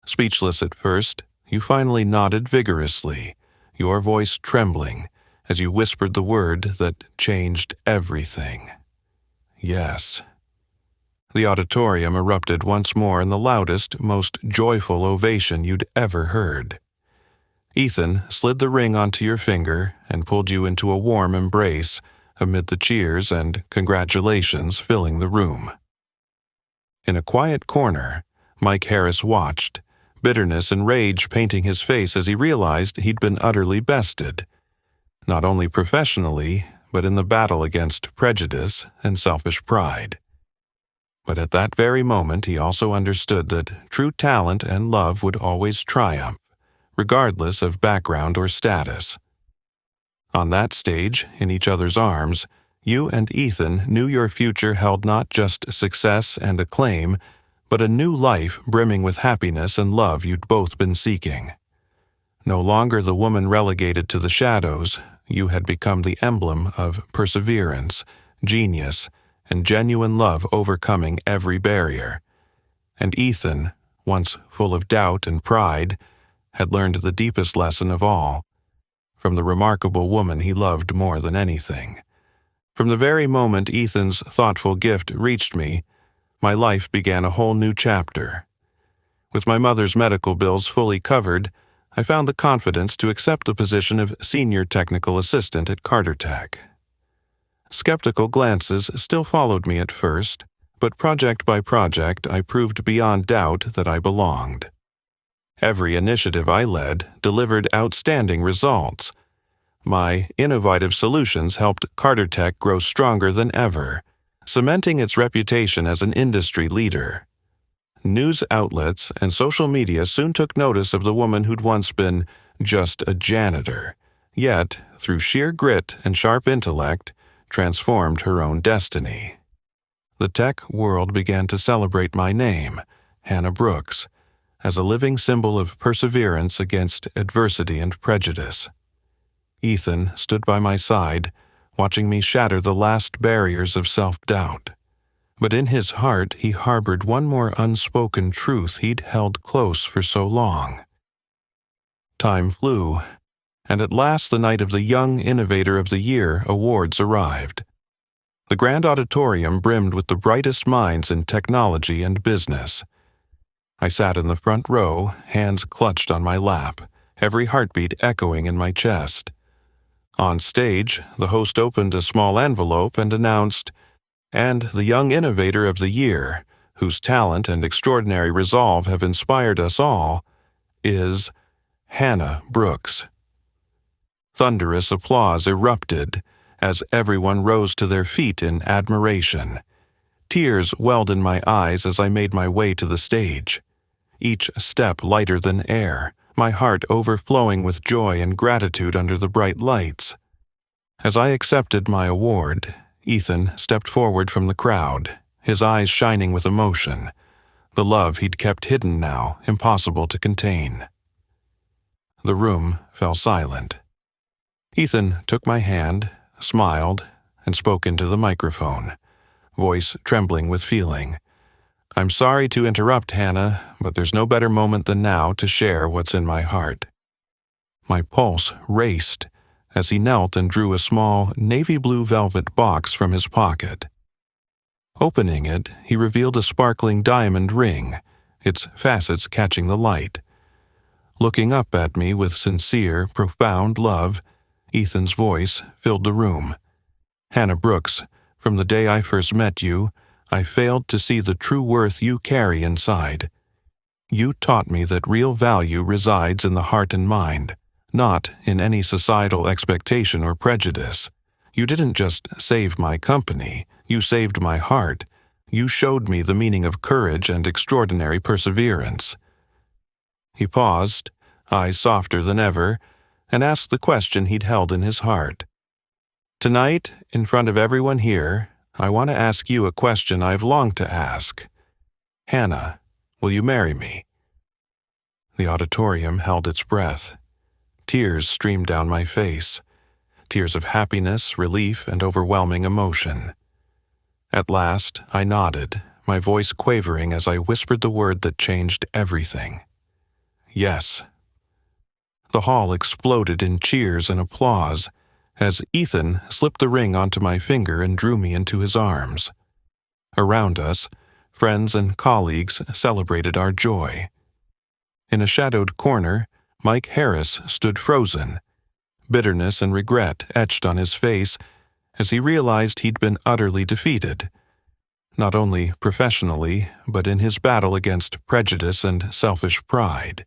A: Speechless at first, you finally nodded vigorously, your voice trembling, as you whispered the word that changed everything. Yes. The auditorium erupted once more in the loudest, most joyful ovation you'd ever heard. Ethan slid the ring onto your finger and pulled you into a warm embrace amid the cheers and congratulations filling the room. In a quiet corner, Mike Harris watched, bitterness and rage painting his face as he realized he'd been utterly bested, not only professionally, but in the battle against prejudice and selfish pride. But at that very moment he also understood that true talent and love would always triumph, regardless of background or status. On that stage, in each other's arms, you and Ethan knew your future held not just success and acclaim, but a new life brimming with happiness and love you'd both been seeking. No longer the woman relegated to the shadows, you had become the emblem of perseverance, genius, and genuine love overcoming every barrier. And Ethan, once full of doubt and pride, had learned the deepest lesson of all, from the remarkable woman he loved more than anything. From the very moment Ethan's thoughtful gift reached me, my life began a whole new chapter. With my mother's medical bills fully covered, I found the confidence to accept the position of senior technical assistant at Carter Tech. Skeptical glances still followed me at first, but project by project I proved beyond doubt that I belonged. Every initiative I led delivered outstanding results. My innovative solutions helped Carter Tech grow stronger than ever, cementing its reputation as an industry leader. News outlets and social media soon took notice of the woman who'd once been just a janitor, yet, through sheer grit and sharp intellect, transformed her own destiny. The tech world began to celebrate my name, Hannah Brooks, as a living symbol of perseverance against adversity and prejudice. Ethan stood by my side, watching me shatter the last barriers of self-doubt. But in his heart he harbored one more unspoken truth he'd held close for so long. Time flew, and at last the night of the Young Innovator of the Year awards arrived. The grand auditorium brimmed with the brightest minds in technology and business. I sat in the front row, hands clutched on my lap, every heartbeat echoing in my chest. On stage, the host opened a small envelope and announced, "And the Young Innovator of the Year, whose talent and extraordinary resolve have inspired us all, is Hannah Brooks." Thunderous applause erupted as everyone rose to their feet in admiration. Tears welled in my eyes as I made my way to the stage, each step lighter than air, my heart overflowing with joy and gratitude under the bright lights. As I accepted my award, Ethan stepped forward from the crowd, his eyes shining with emotion, the love he'd kept hidden now impossible to contain. The room fell silent. Ethan took my hand, smiled, and spoke into the microphone, voice trembling with feeling. "I'm sorry to interrupt, Hannah, but there's no better moment than now to share what's in my heart." My pulse raced as he knelt and drew a small navy blue velvet box from his pocket. Opening it, he revealed a sparkling diamond ring, its facets catching the light. Looking up at me with sincere, profound love, Ethan's voice filled the room. "Hannah Brooks, from the day I first met you, I failed to see the true worth you carry inside. You taught me that real value resides in the heart and mind, not in any societal expectation or prejudice. You didn't just save my company, you saved my heart. You showed me the meaning of courage and extraordinary perseverance." He paused, eyes softer than ever, and asked the question he'd held in his heart. "Tonight, in front of everyone here, I want to ask you a question I've longed to ask. Hannah, will you marry me?" The auditorium held its breath. Tears streamed down my face, tears of happiness, relief, and overwhelming emotion. At last, I nodded, my voice quavering as I whispered the word that changed everything. "Yes." The hall exploded in cheers and applause, as Ethan slipped the ring onto my finger and drew me into his arms. Around us, friends and colleagues celebrated our joy. In a shadowed corner, Mike Harris stood frozen, bitterness and regret etched on his face as he realized he'd been utterly defeated, not only professionally, but in his battle against prejudice and selfish pride.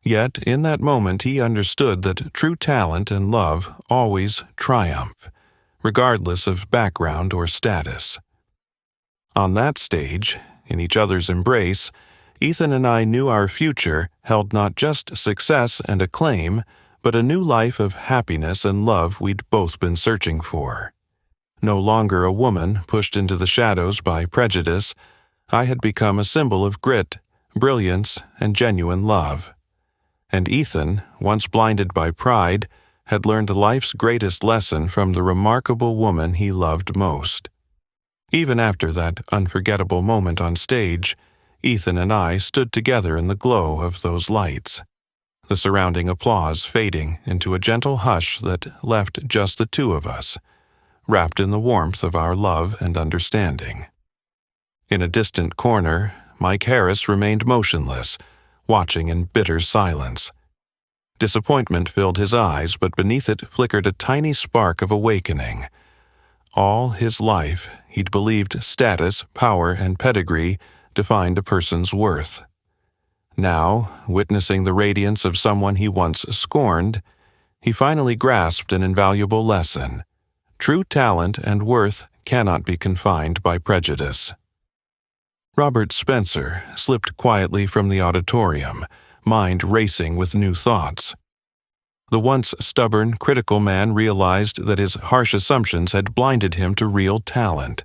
A: Yet, in that moment, he understood that true talent and love always triumph, regardless of background or status. On that stage, in each other's embrace, Ethan and I knew our future held not just success and acclaim, but a new life of happiness and love we'd both been searching for. No longer a woman pushed into the shadows by prejudice, I had become a symbol of grit, brilliance, and genuine love. And Ethan, once blinded by pride, had learned life's greatest lesson from the remarkable woman he loved most. Even after that unforgettable moment on stage, Ethan and I stood together in the glow of those lights, the surrounding applause fading into a gentle hush that left just the two of us, wrapped in the warmth of our love and understanding. In a distant corner, Mike Harris remained motionless, watching in bitter silence. Disappointment filled his eyes, but beneath it flickered a tiny spark of awakening. All his life, he'd believed status, power, and pedigree defined a person's worth. Now, witnessing the radiance of someone he once scorned, he finally grasped an invaluable lesson. True talent and worth cannot be confined by prejudice. Robert Spencer slipped quietly from the auditorium, mind racing with new thoughts. The once stubborn, critical man realized that his harsh assumptions had blinded him to real talent,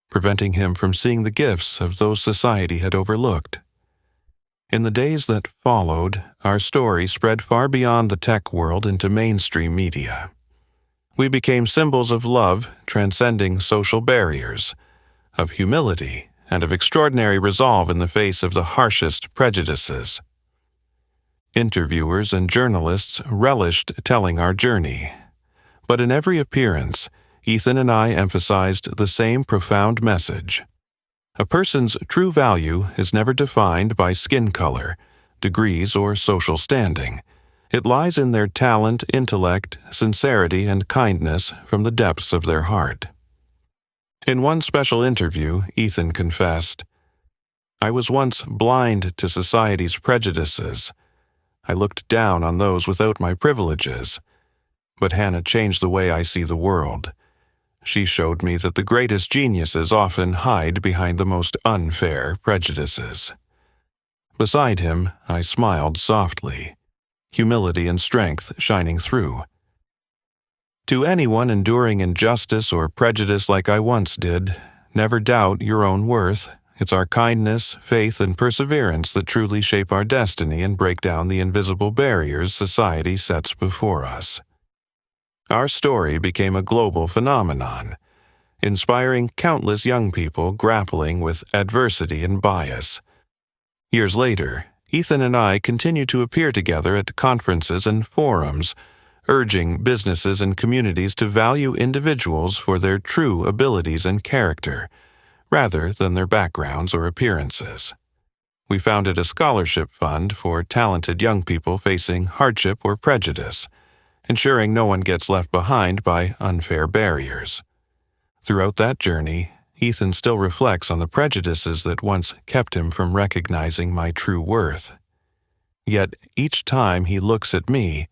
A: preventing him from seeing the gifts of those society had overlooked. In the days that followed, our story spread far beyond the tech world into mainstream media. We became symbols of love transcending social barriers, of humility, and of extraordinary resolve in the face of the harshest prejudices. Interviewers and journalists relished telling our journey, but in every appearance, Ethan and I emphasized the same profound message. A person's true value is never defined by skin color, degrees, or social standing. It lies in their talent, intellect, sincerity, and kindness from the depths of their heart. In one special interview, Ethan confessed, "I was once blind to society's prejudices. I looked down on those without my privileges. But Hannah changed the way I see the world. She showed me that the greatest geniuses often hide behind the most unfair prejudices." Beside him, I smiled softly, humility and strength shining through. To anyone enduring injustice or prejudice like I once did, never doubt your own worth. It's our kindness, faith, and perseverance that truly shape our destiny and break down the invisible barriers society sets before us. Our story became a global phenomenon, inspiring countless young people grappling with adversity and bias. Years later, Ethan and I continue to appear together at conferences and forums, urging businesses and communities to value individuals for their true abilities and character, rather than their backgrounds or appearances. We founded a scholarship fund for talented young people facing hardship or prejudice, ensuring no one gets left behind by unfair barriers. Throughout that journey, Ethan still reflects on the prejudices that once kept him from recognizing my true worth. Yet each time he looks at me,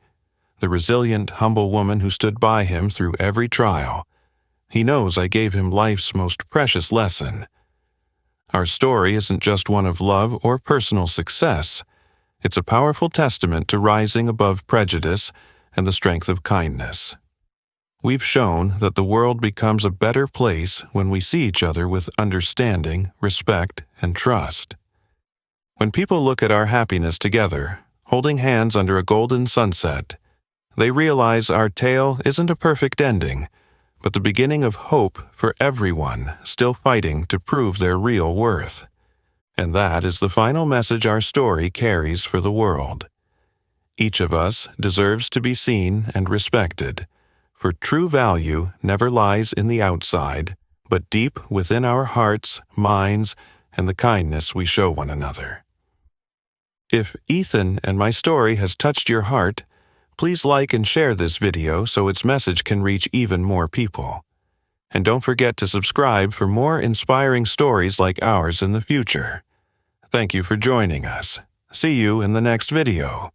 A: the resilient, humble woman who stood by him through every trial, he knows I gave him life's most precious lesson. Our story isn't just one of love or personal success. It's a powerful testament to rising above prejudice and the strength of kindness. We've shown that the world becomes a better place when we see each other with understanding, respect, and trust. When people look at our happiness together, holding hands under a golden sunset, they realize our tale isn't a perfect ending, but the beginning of hope for everyone still fighting to prove their real worth. And that is the final message our story carries for the world. Each of us deserves to be seen and respected, For true value never lies in the outside, but deep within our hearts, minds, and the kindness we show one another. If Ethan and my story has touched your heart, please like and share this video so its message can reach even more people. And don't forget to subscribe for more inspiring stories like ours in the future. Thank you for joining us. See you in the next video.